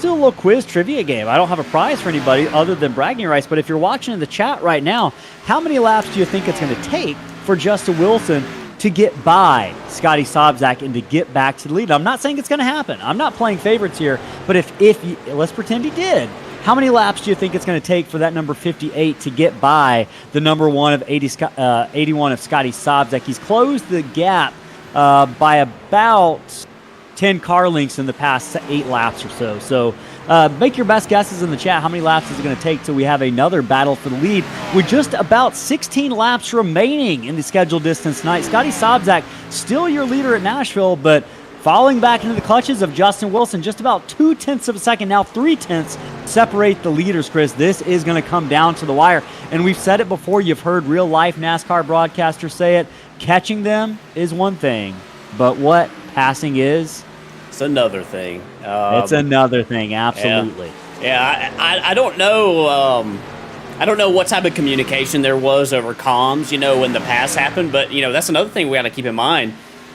S3: do a little quiz trivia game. I don't have a prize for anybody other than bragging rights, but if you're watching in the chat right now, how many laps do you think it's going to take for Justin Wilson to get by Scottie Sobczak and to get back to the lead? I'm not saying it's going to happen. I'm not playing favorites here, but if let's pretend he did. How many laps do you think it's going to take for that number 58 to get by the number 81 of Scottie Sobczak? He's closed the gap by about 10 car lengths in the past 8 laps or so. So make your best guesses in the chat. How many laps is it going to take till we have another battle for the lead? With just about 16 laps remaining in the scheduled distance tonight, Scottie Sobczak still your leader at Nashville, but falling back into the clutches of Justin Wilson. Just about 0.2 of a second, now 0.3 separate the leaders, Chris. This is going to come down to the wire. And we've said it before. You've heard real-life NASCAR broadcasters say it. Catching them is one thing, but what passing is?
S4: It's another thing.
S3: It's another thing, absolutely.
S4: Yeah, I don't know. I don't know what type of communication there was over comms, when the pass happened. But that's another thing we got to keep in mind.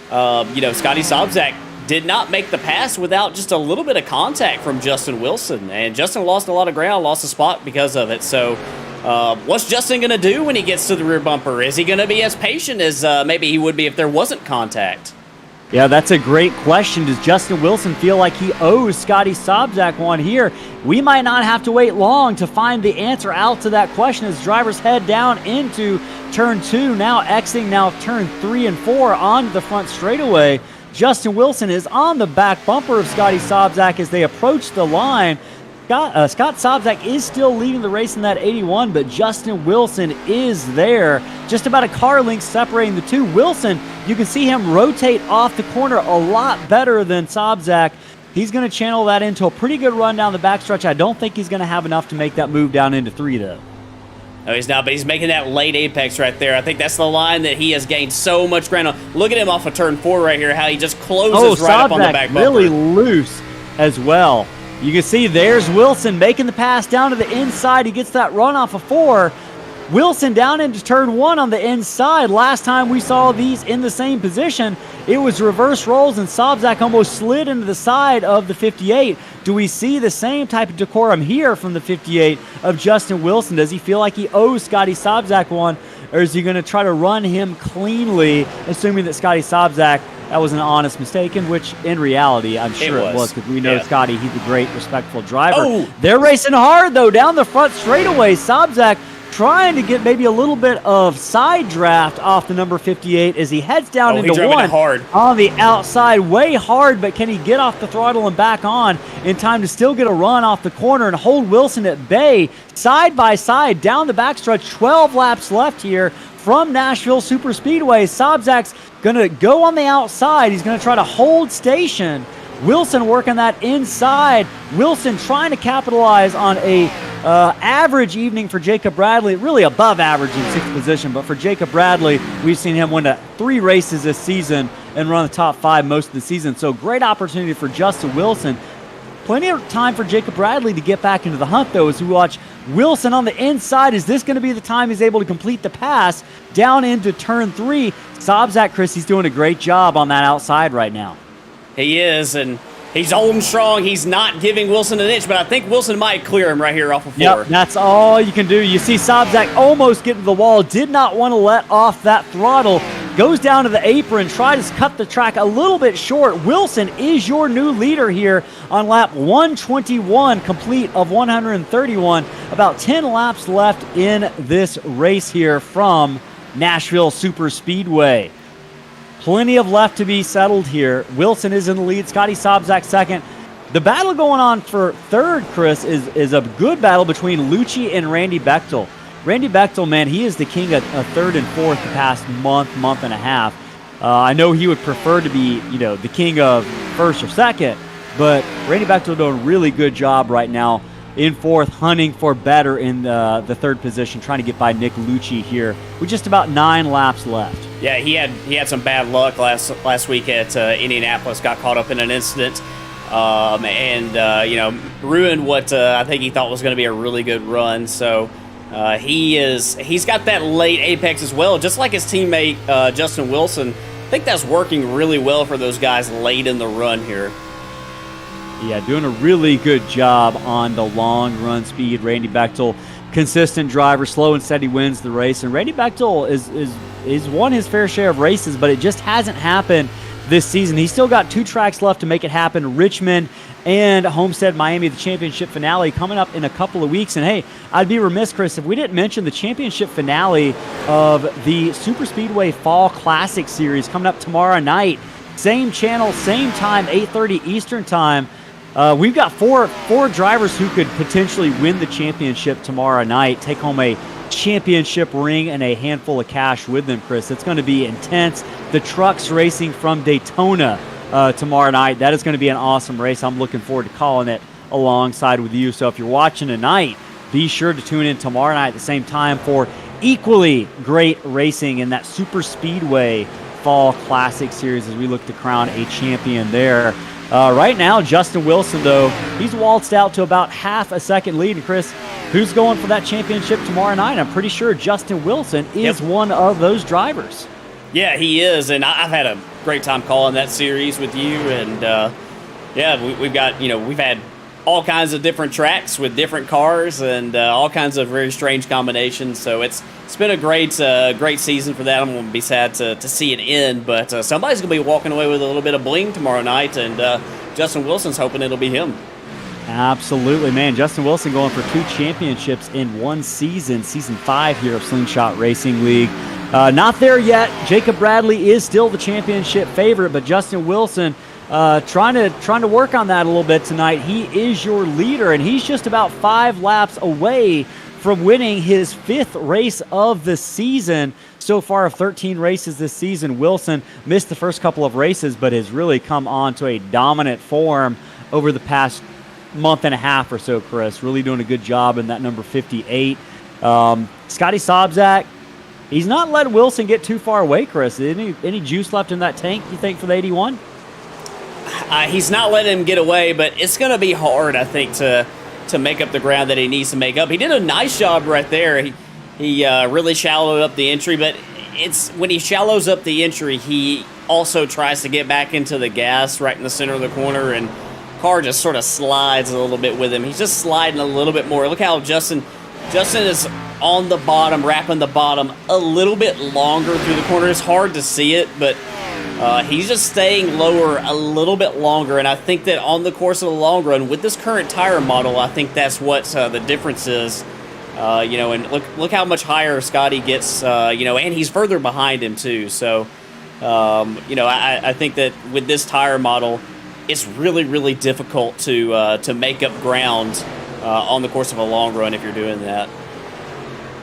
S4: Scottie Sobczak did not make the pass without just a little bit of contact from Justin Wilson, and Justin lost a lot of ground, lost a spot because of it. So, what's Justin going to do when he gets to the rear bumper? Is he going to be as patient as maybe he would be if there wasn't contact?
S3: Yeah, that's a great question. Does Justin Wilson feel like he owes Scottie Sobczak one here? We might not have to wait long to find the answer out to that question as drivers head down into turn 2, now exiting now turn 3 and 4 on the front straightaway. Justin Wilson is on the back bumper of Scottie Sobczak as they approach the line. Scott Sobczak is still leading the race in that 81, but Justin Wilson is there. Just about a car length separating the two. Wilson, you can see him rotate off the corner a lot better than Sobczak. He's going to channel that into a pretty good run down the backstretch. I don't think he's going to have enough to make that move down into 3, though.
S4: No, he's not, but he's making that late apex right there. I think that's the line that he has gained so much ground on. Look at him off of turn 4 right here, how he just closes right up on the back bumper.
S3: Really loose as well. You can see there's Wilson making the pass down to the inside. He gets that run off of 4. Wilson down into turn 1 on the inside. Last time we saw these in the same position, it was reverse rolls and Sobczak almost slid into the side of the 58. Do we see the same type of decorum here from the 58 of Justin Wilson? Does he feel like he owes Scottie Sobczak one, or is he going to try to run him cleanly, assuming that Scottie Sobczak, that was an honest mistake, in which, in reality, I'm sure it was, because we know Scottie, he's a great, respectful driver.
S4: Oh.
S3: They're racing hard, though, down the front straightaway. Sobczak trying to get maybe a little bit of side draft off the number 58 as he heads down into 1
S4: hard
S3: on the outside, way hard, but can he get off the throttle and back on in time to still get a run off the corner and hold Wilson at bay side by side down the backstretch? 12 laps left here from Nashville Super Speedway. Sobczak's going to go on the outside. He's going to try to hold station. Wilson working that inside. Wilson trying to capitalize on a average evening for Jacob Bradley, really above average in 6th position, but for Jacob Bradley, we've seen him win 3 races this season and run the top 5 most of the season. So great opportunity for Justin Wilson. Plenty of time for Jacob Bradley to get back into the hunt, though, as we watch Wilson on the inside. Is this going to be the time he's able to complete the pass down into turn 3? Sobczak, Chris, he's doing a great job on that outside right now.
S4: He is, and he's holding strong. He's not giving Wilson an inch, but I think Wilson might clear him right here off of 4.
S3: Yep, that's all you can do. You see Sobczak almost get to the wall, did not want to let off that throttle, goes down to the apron, tries to cut the track a little bit short. Wilson is your new leader here on lap 121, complete of 131. About 10 laps left in this race here from Nashville Super Speedway. Plenty of left to be settled here. Wilson is in the lead. Scottie Sobczak second. The battle going on for third, Chris, is a good battle between Lucci and Randy Bechtel. Randy Bechtel, man, he is the king of third and fourth the past month and a half. I know he would prefer to be, the king of first or second, but Randy Bechtel doing a really good job right now in fourth, hunting for better in the third position, trying to get by Nick Lucci here with just about 9 laps left.
S4: Yeah, he had some bad luck last week at Indianapolis. Got caught up in an incident, and ruined what I think he thought was going to be a really good run. So he's got that late apex as well, just like his teammate Justin Wilson. I think that's working really well for those guys late in the run here.
S3: Yeah, doing a really good job on the long run speed. Randy Bechtel, consistent driver, slow and steady wins the race. And Randy Bechtel is won his fair share of races, but it just hasn't happened this season. He's still got 2 tracks left to make it happen. Richmond and Homestead, Miami, the championship finale coming up in a couple of weeks. And hey, I'd be remiss, Chris, if we didn't mention the championship finale of the Super Speedway Fall Classic Series coming up tomorrow night. Same channel, same time, 8:30 Eastern time. We've got four drivers who could potentially win the championship tomorrow night, take home a championship ring and a handful of cash with them, Chris. It's going to be intense. The trucks racing from Daytona tomorrow night. That is going to be an awesome race. I'm looking forward to calling it alongside with you. So if you're watching tonight, be sure to tune in tomorrow night at the same time for equally great racing in that Super Speedway Fall Classic Series as we look to crown a champion there. Right now, Justin Wilson, though, he's waltzed out to about half a second lead. And Chris, who's going for that championship tomorrow night? I'm pretty sure Justin Wilson is one of those drivers.
S4: Yeah, he is, and I've had a great time calling that series with you. And we've got we've had all kinds of different tracks with different cars and all kinds of very strange combinations. So it's been a great season for that. I'm going to be sad to see it end, but somebody's going to be walking away with a little bit of bling tomorrow night, and Justin Wilson's hoping it'll be him.
S3: Absolutely, man. Justin Wilson going for 2 championships in one season 5 here of Slingshot Racing League. Not there yet. Jacob Bradley is still the championship favorite, but Justin Wilson trying to work on that a little bit tonight. He is your leader, and he's just about 5 laps away from winning his 5th race of the season. So far of 13 races this season, Wilson missed the first couple of races, but has really come on to a dominant form over the past month and a half or so, Chris. Really doing a good job in that number 58. Scottie Sobczak, he's not let Wilson get too far away, Chris. Any juice left in that tank, you think, for the 81?
S4: He's not letting him get away, but it's going to be hard, I think, to make up the ground that he needs to make up. He did a nice job right there. He really shallowed up the entry, but it's when he shallows up the entry, he also tries to get back into the gas right in the center of the corner, and car just sort of slides a little bit with him. He's just sliding a little bit more. Look how Justin is on the bottom, wrapping the bottom a little bit longer through the corner. It's hard to see it, but he's just staying lower a little bit longer, and I think that on the course of the long run, with this current tire model, I think that's what the difference is. And look how much higher Scottie gets, and he's further behind him too. So, I think that with this tire model, it's really, really difficult to make up ground on the course of a long run if you're doing that.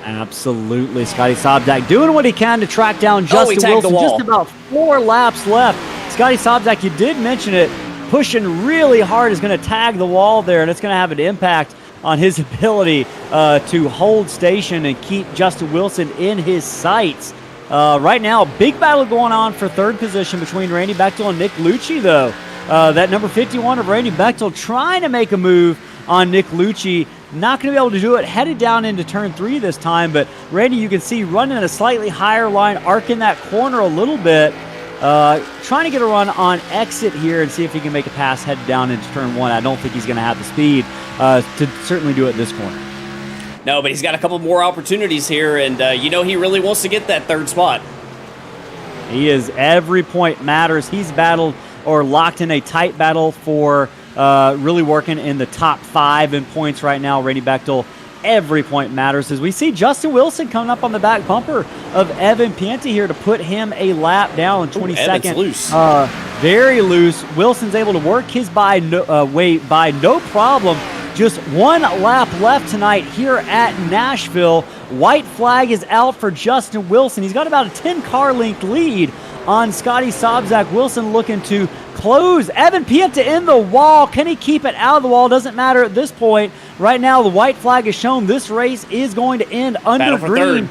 S3: Absolutely. Scottie Sobczak doing what he can to track down Justin Wilson. Just about 4 laps left. Scottie Sobczak, you did mention it, pushing really hard, is going to tag the wall there, and it's going to have an impact on his ability to hold station and keep Justin Wilson in his sights. Right now, big battle going on for 3rd position between Randy Bechtel and Nick Lucci, though. That number 51 of Randy Bechtel trying to make a move on Nick Lucci. Not going to be able to do it. Headed down into turn 3 this time, but Randy, you can see running a slightly higher line, arcing that corner a little bit. Trying to get a run on exit here and see if he can make a pass headed down into turn 1. I don't think he's going to have the speed to certainly do it this corner.
S4: No, but he's got a couple more opportunities here, and he really wants to get that 3rd spot.
S3: He is. Every point matters. He's battled or locked in a tight battle for really working in the top 5 in points right now. Randy Bechtel, every point matters as we see Justin Wilson coming up on the back bumper of Evan Pienta here to put him a lap down in 22nd.
S4: Evan's loose.
S3: Very loose. Wilson's able to work his way by no problem. Just 1 lap left tonight here at Nashville. White flag is out for Justin Wilson. He's got about a 10-car length lead on Scottie Sobczak. Wilson looking to close Evan Pienta in the wall. Can he keep it out of the wall? Doesn't matter at this point. Right now, the white flag is shown. This race is going to end under green.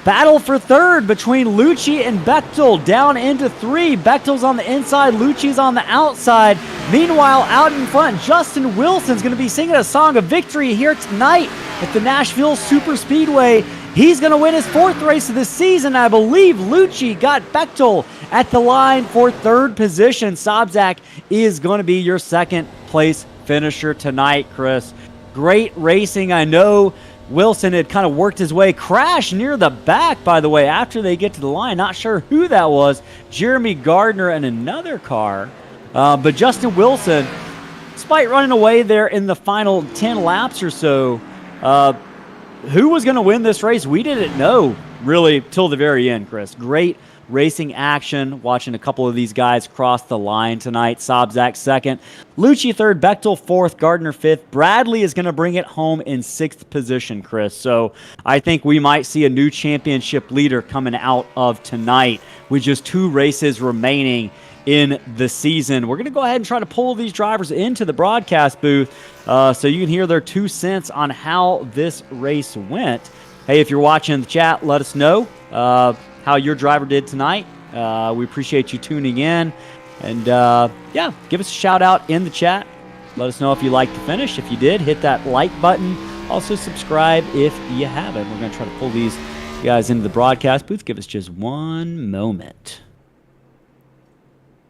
S3: Battle for 3rd between Lucci and Bechtel down into 3. Bechtel's on the inside. Lucci's on the outside. Meanwhile, out in front, Justin Wilson's going to be singing a song of victory here tonight at the Nashville Super Speedway. He's going to win his 4th race of the season. I believe Lucci got Bechtel at the line for 3rd position. Sobczak is going to be your 2nd place finisher tonight, Chris. Great racing. I know Wilson had kind of worked his way, crashed near the back, by the way, after they get to the line. Not sure who that was. Jeremy Gardner and another car. But Justin Wilson, despite running away there in the final 10 laps or so, who was going to win this race? We didn't know, really, till the very end, Chris. Great racing action, watching a couple of these guys cross the line tonight. Sobczak 2nd, Lucci 3rd, Bechtel 4th, Gardner 5th. Bradley is going to bring it home in 6th position, Chris. So I think we might see a new championship leader coming out of tonight with just 2 races remaining in the season. We're going to go ahead and try to pull these drivers into the broadcast booth so you can hear their 2 cents on how this race went. Hey, if you're watching the chat, let us know how your driver did tonight. We appreciate you tuning in. And, give us a shout out in the chat. Let us know if you liked the finish. If you did, hit that like button. Also, subscribe if you haven't. We're going to try to pull these guys into the broadcast booth. Give us just 1 moment.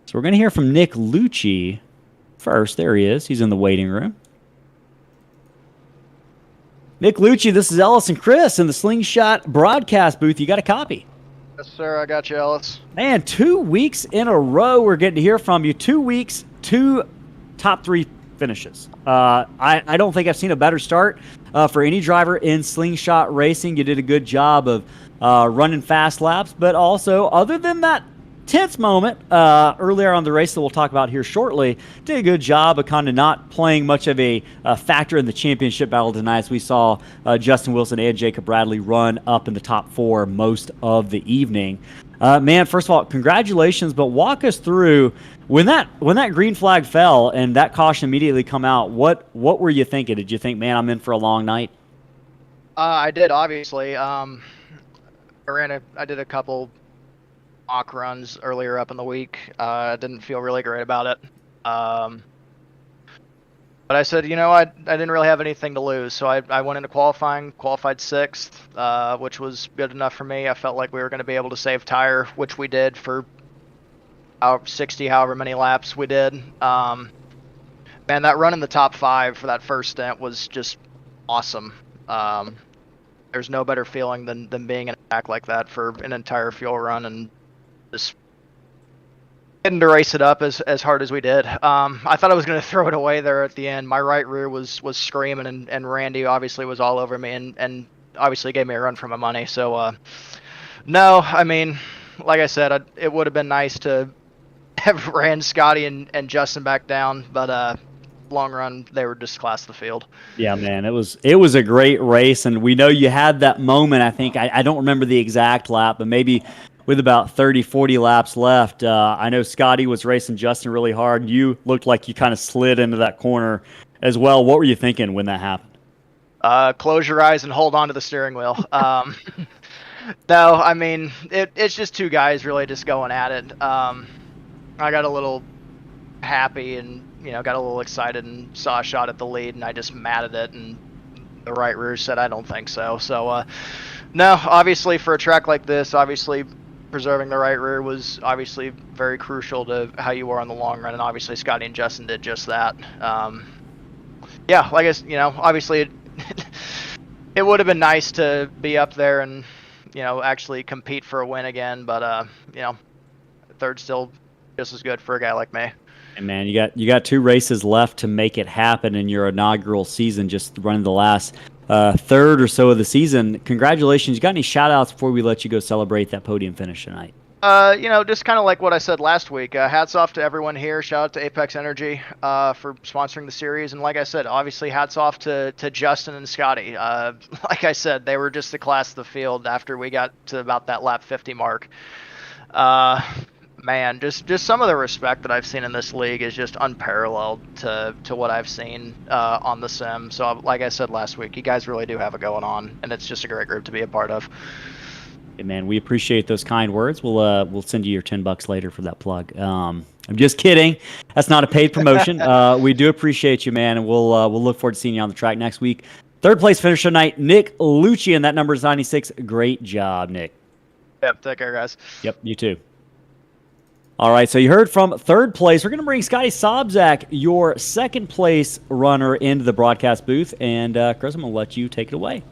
S3: So we're going to hear from Nick Lucci first. There he is. He's in the waiting room. Nick Lucci, this is Ellis and Chris in the Slingshot broadcast booth. You got a copy?
S1: Yes, sir. I got you, Ellis.
S3: Man, 2 weeks in a row we're getting to hear from you. 2 weeks, 2 top 3 finishes. I don't think I've seen a better start for any driver in Slingshot racing. You did a good job of running fast laps, but also, other than that tense moment earlier on the race that we'll talk about here shortly, did a good job of kind of not playing much of a factor in the championship battle tonight, as we saw Justin Wilson and Jacob Bradley run up in the top 4 most of the evening. Man, first of all, congratulations, but walk us through when that green flag fell and that caution immediately come out. What were you thinking? Did you think, man, I'm in for a long night?
S1: I did, obviously. I did a couple mock runs earlier up in the week. Didn't feel really great about it. But I said, I didn't really have anything to lose. So I went into qualifying, qualified 6th, which was good enough for me. I felt like we were going to be able to save tire, which we did for 60, however many laps we did. Man, that run in the top 5 for that first stint was just awesome. There's no better feeling than being in a pack like that for an entire fuel run and just getting to race it up as hard as we did. I thought I was going to throw it away there at the end. My right rear was screaming, and Randy obviously was all over me and obviously gave me a run for my money. So, no, I mean, like I said, it would have been nice to have ran Scottie and Justin back down, but long run, they were just class of the field.
S3: Yeah, man, it was a great race, and we know you had that moment. I think I don't remember the exact lap, but maybe with about 30, 40 laps left. I know Scottie was racing Justin really hard. You looked like you kind of slid into that corner as well. What were you thinking when that happened?
S1: Close your eyes and hold on to the steering wheel. No, I mean, it's just 2 guys really just going at it. I got a little happy and, got a little excited and saw a shot at the lead, and I just matted it, and the right rear said, I don't think so. So, no, obviously for a track like this, obviously preserving the right rear was obviously very crucial to how you were on the long run, and obviously Scottie and Justin did just that. Yeah, like obviously it would have been nice to be up there and, actually compete for a win again, but, third's still just as good for a guy like me.
S3: And man, you got 2 races left to make it happen in your inaugural season, just running the last third or so of the season. Congratulations. You got any shout outs before we let you go celebrate that podium finish tonight?
S1: Just kind of like what I said last week. Hats off to everyone here. Shout out to Apex Energy for sponsoring the series. And like I said, obviously hats off to Justin and Scottie. Like I said, they were just the class of the field after we got to about that lap 50 mark. Man, just some of the respect that I've seen in this league is just unparalleled to what I've seen on the sim. So like I said last week, you guys really do have it going on, and it's just a great group to be a part of.
S3: Hey man, we appreciate those kind words. We'll send you your $10 later for that plug. I'm just kidding. That's not a paid promotion. We do appreciate you, man, and we'll look forward to seeing you on the track next week. 3rd place finisher tonight, Nick Lucci, and that number is 96. Great job, Nick.
S1: Yep, take care, guys.
S3: Yep, you too. All right, so you heard from 3rd place. We're going to bring Scottie Sobczak, your 2nd place runner, into the broadcast booth. And, Chris, I'm going to let you take it away.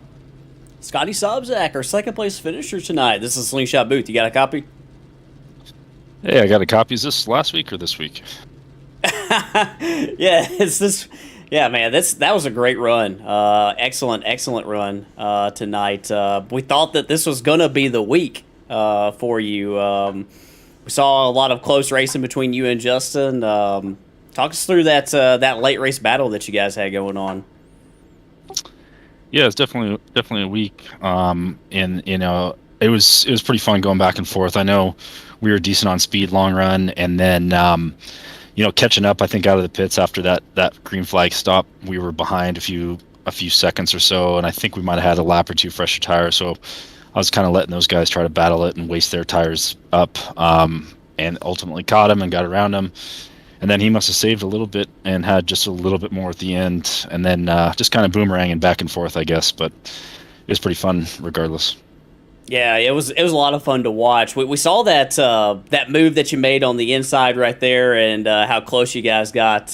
S4: Scottie Sobczak, our 2nd place finisher tonight. This is Slingshot Booth. You got a copy?
S5: Hey, I got a copy. Is this last week or this week?
S4: Yeah, it's this. Yeah, man, that was a great run. Excellent run tonight. We thought that this was going to be the week for you. We saw a lot of close racing between you and Justin. Talk us through that late race battle that you guys had going on.
S5: Yeah, it's definitely a week. And it was pretty fun going back and forth. I know we were decent on speed long run, and then catching up. I think out of the pits after that green flag stop, we were behind a few seconds or so, and I think we might have had a lap or 2 fresher tires. So I was kind of letting those guys try to battle it and waste their tires up, and ultimately caught him and got around him. And then he must have saved a little bit and had just a little bit more at the end, and then just kind of boomeranging back and forth, I guess. But it was pretty fun regardless.
S4: Yeah, it was a lot of fun to watch. We saw that move that you made on the inside right there, and how close you guys got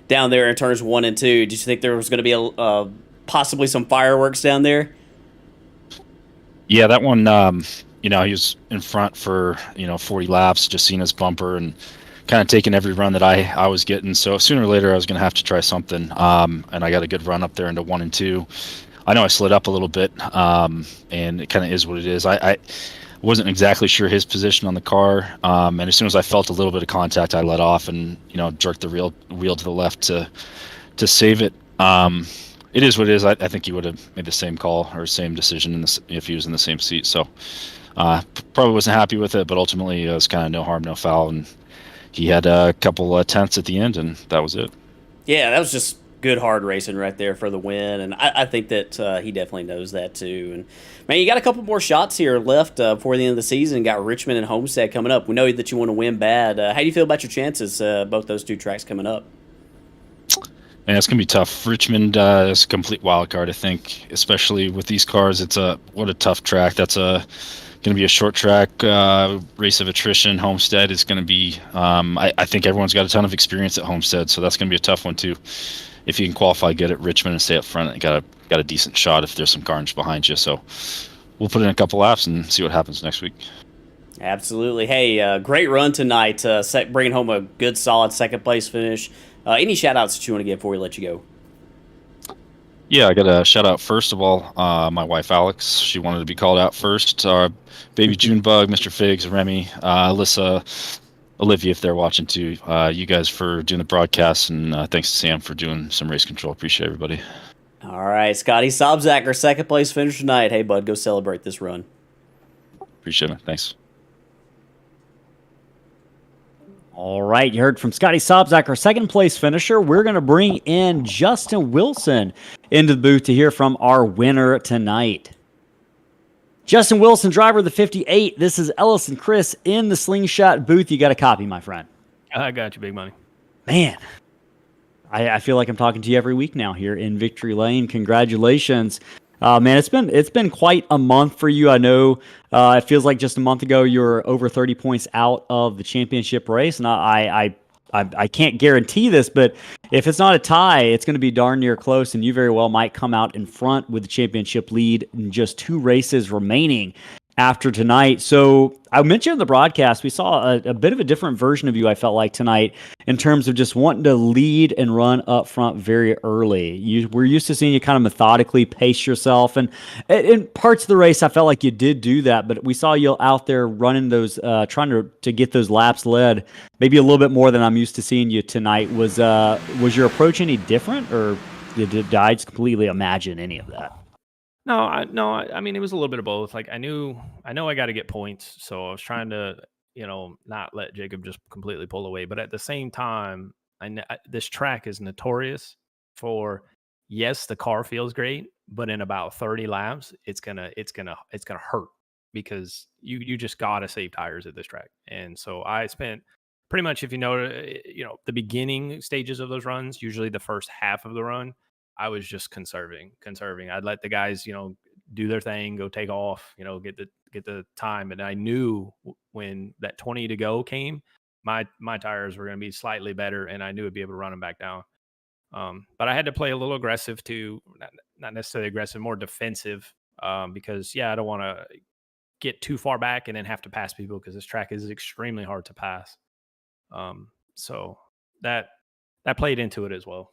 S4: down there in turns 1 and 2. Did you think there was going to be a possibly some fireworks down there.
S5: Yeah, that one, he was in front for, 40 laps, just seeing his bumper and kind of taking every run that I was getting. So sooner or later I was going to have to try something. And I got a good run up there into 1 and 2. I know I slid up a little bit, and it kind of is what it is. I wasn't exactly sure his position on the car. And as soon as I felt a little bit of contact, I let off and, jerked the wheel to the left to save it. It is what it is. I think he would have made the same call or same decision if he was in the same seat. So probably wasn't happy with it, but ultimately it was kind of no harm, no foul. And he had a couple tenths at the end, and that was it.
S4: Yeah, that was just good hard racing right there for the win. And I think that he definitely knows that too. And, man, you got a couple more shots here left before the end of the season. Got Richmond and Homestead coming up. We know that you want to win bad. How do you feel about your chances, both those 2 tracks coming up?
S5: Man, it's gonna be tough. Richmond is a complete wild card, I think, especially with these cars. What a tough track. That's gonna be a short track race of attrition. Homestead is gonna be. I think everyone's got a ton of experience at Homestead, so that's gonna be a tough one too. If you can qualify, get at Richmond and stay up front, you got a decent shot if there's some carnage behind you. So we'll put in a couple laps and see what happens next week.
S4: Absolutely. Hey, great run tonight. Bringing home a good, solid second place finish. Any shout-outs that you want to give before we let you go?
S5: Yeah, I got a shout-out first of all. My wife, Alex, she wanted to be called out first. Baby Junebug, Mr. Figs, Remy, Alyssa, Olivia, if they're watching too. You guys for doing the broadcast, and thanks to Sam for doing some race control. Appreciate everybody.
S4: All right, Scottie Sobczak, our second place finish tonight. Hey, bud, go celebrate this run.
S5: Appreciate it. Thanks.
S3: All right, you heard from Scottie Sobczak, our second place finisher. We're going to bring in Justin Wilson into the booth to hear from our winner tonight. Justin Wilson, driver of the 58. This is Ellis and Chris in the Slingshot booth. You got a copy, my friend.
S6: I got you, big money.
S3: Man, I feel like I'm talking to you every week now here in Victory Lane. Congratulations. Man, it's been quite a month for you. I know it feels like just a month ago you were over 30 points out of the championship race, and I can't guarantee this, but if it's not a tie, it's going to be darn near close, and you very well might come out in front with the championship lead in just 2 races remaining after tonight. So I mentioned in the broadcast, we saw a bit of a different version of you, I felt like, tonight in terms of just wanting to lead and run up front very early. We're used to seeing you kind of methodically pace yourself. And in parts of the race, I felt like you did do that, but we saw you out there running those, trying to get those laps led, maybe a little bit more than I'm used to seeing you tonight. Was your approach any different, or did I just completely imagine any of that?
S6: No, I mean, it was a little bit of both. Like I know I got to get points, so I was trying to, not let Jacob just completely pull away. But at the same time, this track is notorious for, yes, the car feels great, but in about 30 laps, it's gonna hurt because you just gotta save tires at this track. And so I spent pretty much, if the beginning stages of those runs, usually the first half of the run, I was just conserving. I'd let the guys, do their thing, go take off, get the time. And I knew when that 20 to go came, my tires were going to be slightly better, and I knew I'd be able to run them back down. But I had to play a little aggressive too, not necessarily aggressive, more defensive, because I don't want to get too far back and then have to pass people because this track is extremely hard to pass. So that played into it as well.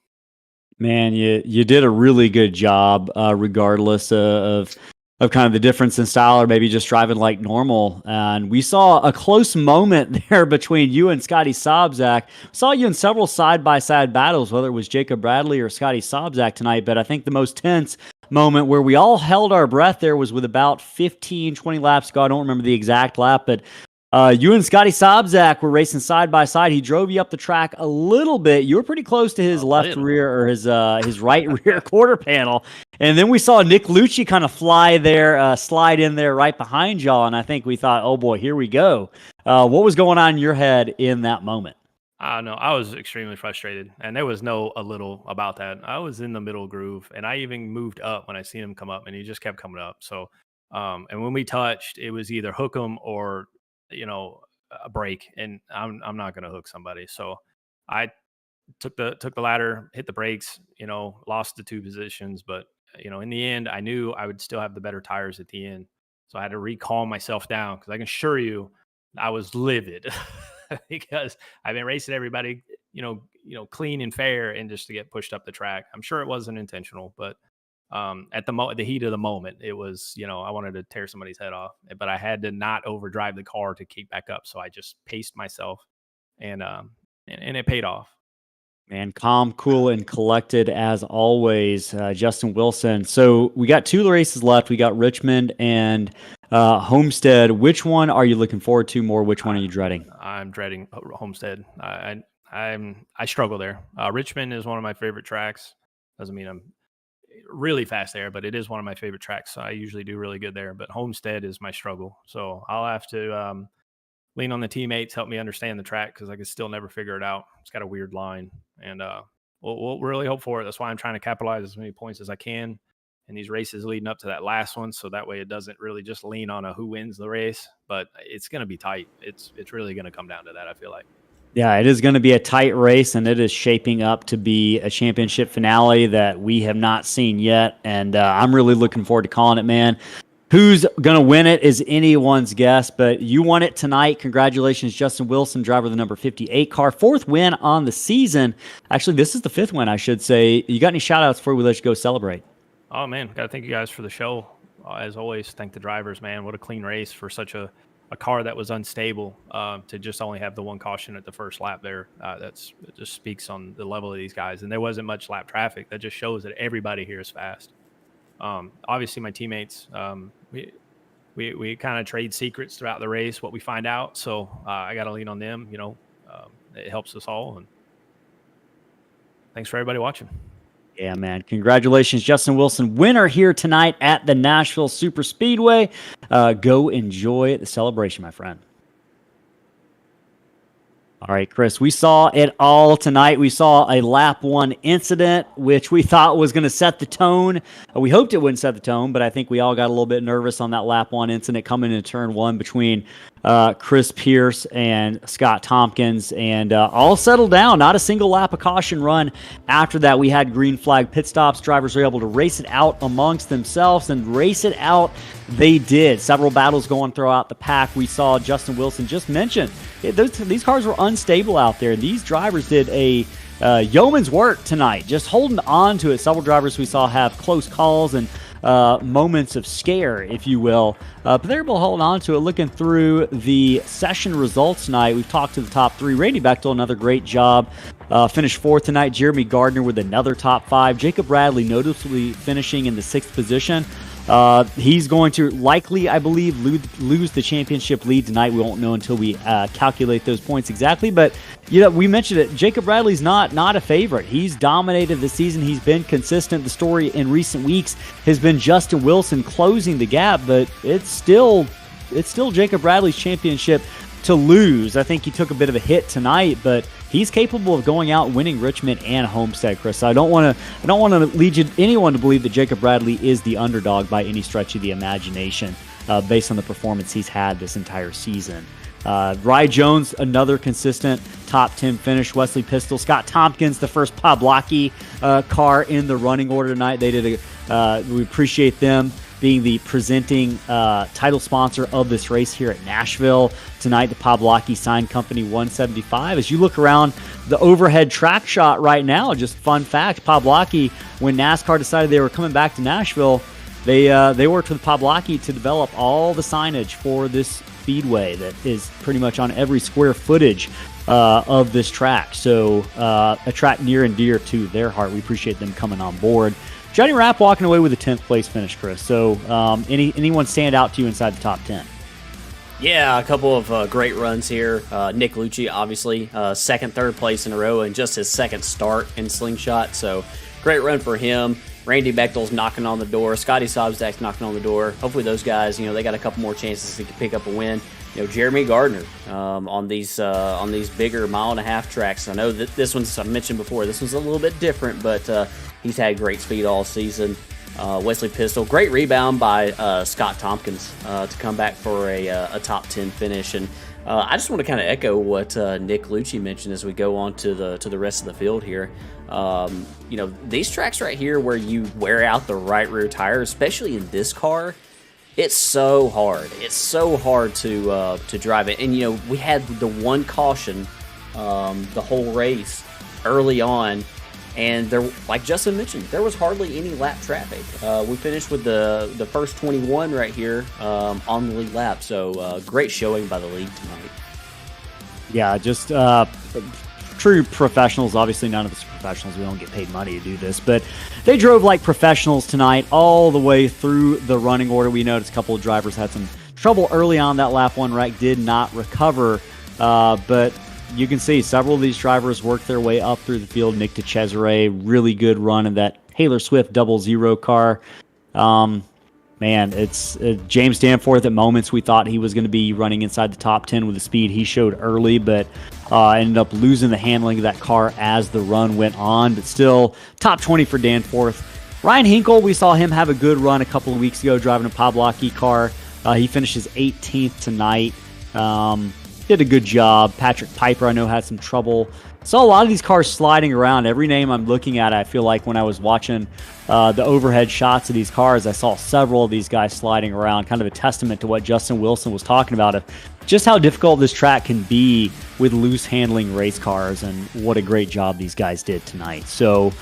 S3: Man, you did a really good job, regardless of kind of the difference in style, or maybe just driving like normal. And we saw a close moment there between you and Scottie Sobczak. Saw you in several side-by-side battles, whether it was Jacob Bradley or Scottie Sobczak tonight. But I think the most tense moment where we all held our breath there was with about 15, 20 laps ago. I don't remember the exact lap, but you and Scottie Sobczak were racing side by side. He drove you up the track a little bit. You were pretty close to his left rear, or his right rear quarter panel. And then we saw Nick Lucci kind of slide in there right behind y'all. And I think we thought, oh boy, here we go. What was going on in your head in that moment?
S6: No, I was extremely frustrated, and there was no a little about that. I was in the middle groove, and I even moved up when I seen him come up, and he just kept coming up. So, and when we touched, it was either hook him or a break, and I'm not going to hook somebody. So I took the ladder, hit the brakes, lost the 2 positions, but in the end, I knew I would still have the better tires at the end. So I had to recalm myself down, because I can assure you I was livid because I've been racing everybody, clean and fair, and just to get pushed up the track. I'm sure it wasn't intentional, but at the heat of the moment, it was, I wanted to tear somebody's head off, but I had to not overdrive the car to keep back up. So I just paced myself, and it paid off.
S3: Man, calm, cool, and collected as always, Justin Wilson. So we got 2 races left. We got Richmond and Homestead. Which one are you looking forward to more? Which one are you dreading?
S6: I'm dreading Homestead. I struggle there. Richmond is one of my favorite tracks. Doesn't mean I'm really fast there, but it is one of my favorite tracks. So I usually do really good there. But Homestead is my struggle. So I'll have to lean on the teammates, help me understand the track, because I can still never figure it out. It's got a weird line, and we'll really hope for it. That's why I'm trying to capitalize as many points as I can in these races leading up to that last one, so that way it doesn't really just lean on who wins the race. But it's going to be tight. It's really going to come down to that, I feel like.
S3: Yeah, it is going to be a tight race, and it is shaping up to be a championship finale that we have not seen yet, and I'm really looking forward to calling it, man. Who's going to win it is anyone's guess, but you won it tonight. Congratulations, Justin Wilson, driver of the number 58 car. 4th win on the season. Actually, this is the 5th win, I should say. You got any shout-outs before we let you go celebrate?
S6: Oh, man, got to thank you guys for the show. As always, thank the drivers, man. What a clean race for such a car that was unstable, to just only have the one caution at the first lap there. It just speaks on the level of these guys. And there wasn't much lap traffic. That just shows that everybody here is fast. Obviously my teammates, we kind of trade secrets throughout the race, what we find out. So, I got to lean on them, it helps us all. And thanks for everybody watching.
S3: Yeah, man. Congratulations, Justin Wilson, winner here tonight at the Nashville Super Speedway. Go enjoy the celebration, my friend. All right, Chris, we saw it all tonight. We saw a lap 1 incident, which we thought was going to set the tone. We hoped it wouldn't set the tone, but I think we all got a little bit nervous on that lap 1 incident coming into turn 1 between Chris Pierce and Scott Tompkins, and all settled down. Not a single lap of caution run. After that, we had green flag pit stops. Drivers were able to race it out amongst themselves, and race it out they did. Several battles going throughout the pack. We saw Justin Wilson just mention these cars were unstable out there. These drivers did a yeoman's work tonight, just holding on to it. Several drivers we saw have close calls and moments of scare, if you will. But they're able to hold on to it. Looking through the session results tonight, we've talked to the top 3. Randy Bechtel, another great job. Finished 4th tonight. Jeremy Gardner with another top 5. Jacob Bradley noticeably finishing in the 6th position. He's going to likely, I believe, lose the championship lead tonight. We won't know until we calculate those points exactly. But we mentioned it. Jacob Bradley's not a favorite. He's dominated the season. He's been consistent. The story in recent weeks has been Justin Wilson closing the gap, but it's still Jacob Bradley's championship to lose. I think he took a bit of a hit tonight, but he's capable of going out and winning Richmond and Homestead, Chris. So I don't want to lead anyone to believe that Jacob Bradley is the underdog by any stretch of the imagination, based on the performance he's had this entire season. Rye Jones, another consistent top 10 finish. Wesley Pistol, Scott Tompkins, the first Poblocki car in the running order tonight. They did we appreciate them being the presenting title sponsor of this race here at Nashville tonight, the Poblocki Sign Company 175. As you look around the overhead track shot right now, just fun fact, Poblocki, when NASCAR decided they were coming back to Nashville, they worked with Poblocki to develop all the signage for this speedway that is pretty much on every square footage of this track. So a track near and dear to their heart. We appreciate them coming on board. Jonny Rapp walking away with a 10th place finish, Chris. So anyone stand out to you inside the top 10?
S4: Yeah, a couple of great runs here. Nick Lucci, obviously, second, third place in a row, and just his second start in Slingshot. So great run for him. Randy Bechtel's knocking on the door. Scottie Sobczak's knocking on the door. Hopefully those guys, they got a couple more chances to pick up a win. Jeremy Gardner on these bigger 1.5-mile tracks. I know that this one's, I mentioned before, this one's a little bit different, but he's had great speed all season. Wesley Pistol. Great rebound by Scott Tompkins to come back for a top 10 finish. And I just want to kind of echo what Nick Lucci mentioned as we go on to the rest of the field here. These tracks right here where you wear out the right rear tire, especially in this car, it's so hard. It's so hard to drive it. And, we had the one caution the whole race early on. And there, like Justin mentioned, there was hardly any lap traffic. We finished with the first 21 right here on the lead lap. So great showing by the league tonight.
S3: Yeah, just true professionals. Obviously, none of us are professionals. We don't get paid money to do this. But they drove like professionals tonight all the way through the running order. We noticed a couple of drivers had some trouble early on. That lap one wreck did not recover. But you can see several of these drivers worked their way up through the field. Nick DeCesare, really good run in that Taylor Swift 00 car. Man, it's James Danforth. At moments, we thought he was going to be running inside the top 10 with the speed he showed early, but ended up losing the handling of that car as the run went on. But still, top 20 for Danforth. Ryan Hinkle, we saw him have a good run a couple of weeks ago driving a Poblocki car. He finishes 18th tonight. Did a good job. Patrick Piper, I know, had some trouble. Saw a lot of these cars sliding around. Every name I'm looking at, I feel like when I was watching the overhead shots of these cars, I saw several of these guys sliding around. Kind of a testament to what Justin Wilson was talking about, of just how difficult this track can be with loose handling race cars, and what a great job these guys did tonight. So,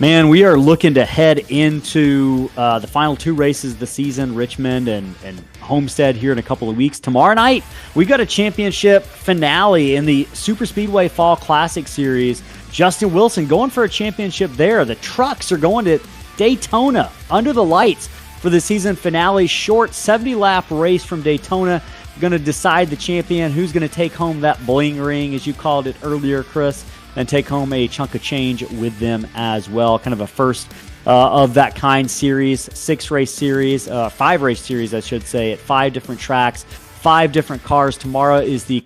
S3: man, we are looking to head into the final two races of the season, Richmond and Homestead, here in a couple of weeks. Tomorrow night, we got a championship finale in the Super Speedway Fall Classic Series. Justin Wilson going for a championship there. The trucks are going to Daytona under the lights for the season finale. Short 70-lap race from Daytona. Going to decide the champion, who's going to take home that bling ring, as you called it earlier, Chris, and take home a chunk of change with them as well. Kind of a first of that kind series, 5-race series, I should say, at 5 different tracks, 5 different cars. Tomorrow is the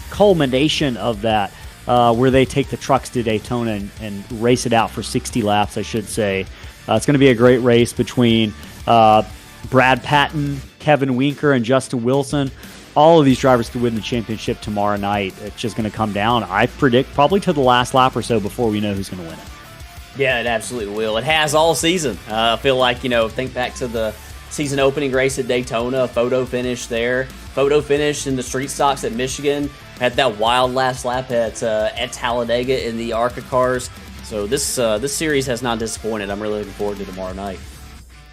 S3: culmination of that, where they take the trucks to Daytona and race it out for 60 laps, I should say. It's going to be a great race between Brad Patton, Kevin Winker, and Justin Wilson. All of these drivers could win the championship tomorrow night. It's just going to come down, I predict, probably to the last lap or so before we know who's going to win it.
S4: Yeah, it absolutely will. It has all season. I feel like, think back to the season opening race at Daytona, photo finish there, photo finish in the street stocks at Michigan, had that wild last lap at Talladega in the ARCA cars. So this series has not disappointed. I'm really looking forward to tomorrow night.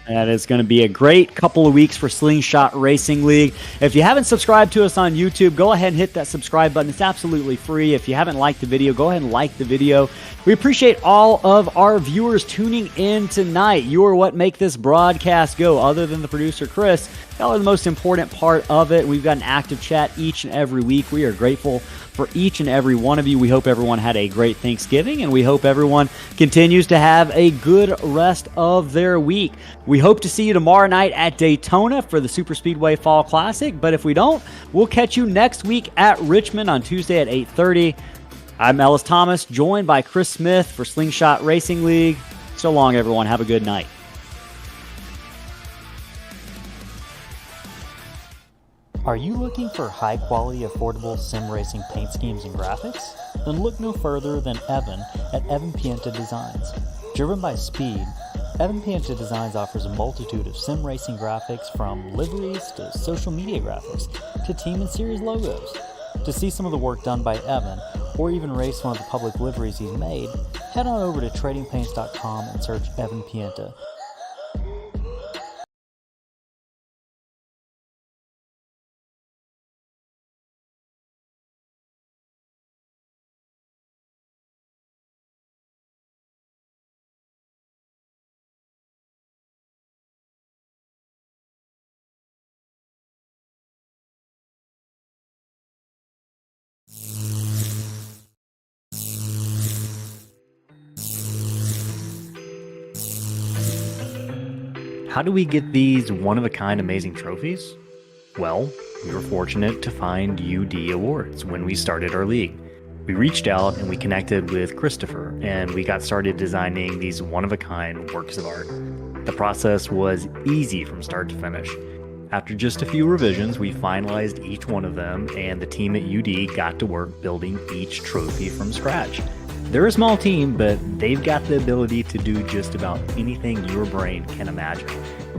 S3: And it's going to be a great couple of weeks for Slingshot Racing League. If you haven't subscribed to us on YouTube, go ahead and hit that subscribe button. It's absolutely free. If you haven't liked the video, go ahead and like the video. We appreciate all of our viewers tuning in tonight. You are what make this broadcast go. Other than the producer, Chris, y'all are the most important part of it. We've got an active chat each and every week. We are grateful for each and every one of you. We hope everyone had a great Thanksgiving, and we hope everyone continues to have a good rest of their week. We hope to see you tomorrow night at Daytona for the Super Speedway Fall Classic, but if we don't, we'll catch you next week at Richmond on Tuesday at 8:30. I'm Ellis Thomas, joined by Chris Smith for Slingshot Racing League. So long, everyone. Have a good night.
S7: Are you looking for high-quality, affordable sim racing paint schemes and graphics? Then look no further than Evan at Evan Pienta Designs. Driven by speed, Evan Pienta Designs offers a multitude of sim racing graphics, from liveries to social media graphics to team and series logos. To see some of the work done by Evan, or even race one of the public liveries he's made, head on over to tradingpaints.com and search Evan Pienta.
S3: How do we get these one-of-a-kind amazing trophies? Well, we were fortunate to find UD Awards when we started our league. We reached out and we connected with Christopher, and we got started designing these one-of-a-kind works of art.
S7: The process was easy from start to finish. After just a few revisions, we finalized each one of them, and the team at UD got to work building each trophy from scratch. They're a small team, but they've got the ability to do just about anything your brain can imagine.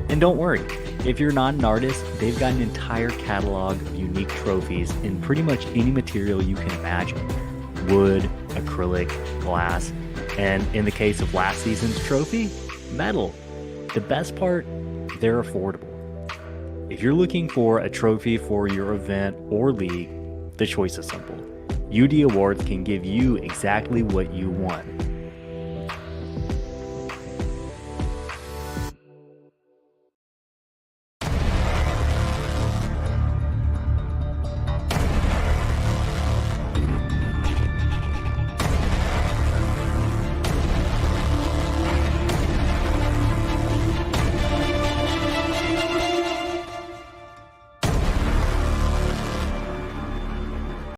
S7: And don't worry, if you're not an artist, they've got an entire catalog of unique trophies in pretty much any material you can imagine. Wood, acrylic, glass, and in the case of last season's trophy, metal. The best part, they're affordable. If you're looking for a trophy for your event or league, the choice is simple. UD Awards can give you exactly what you want.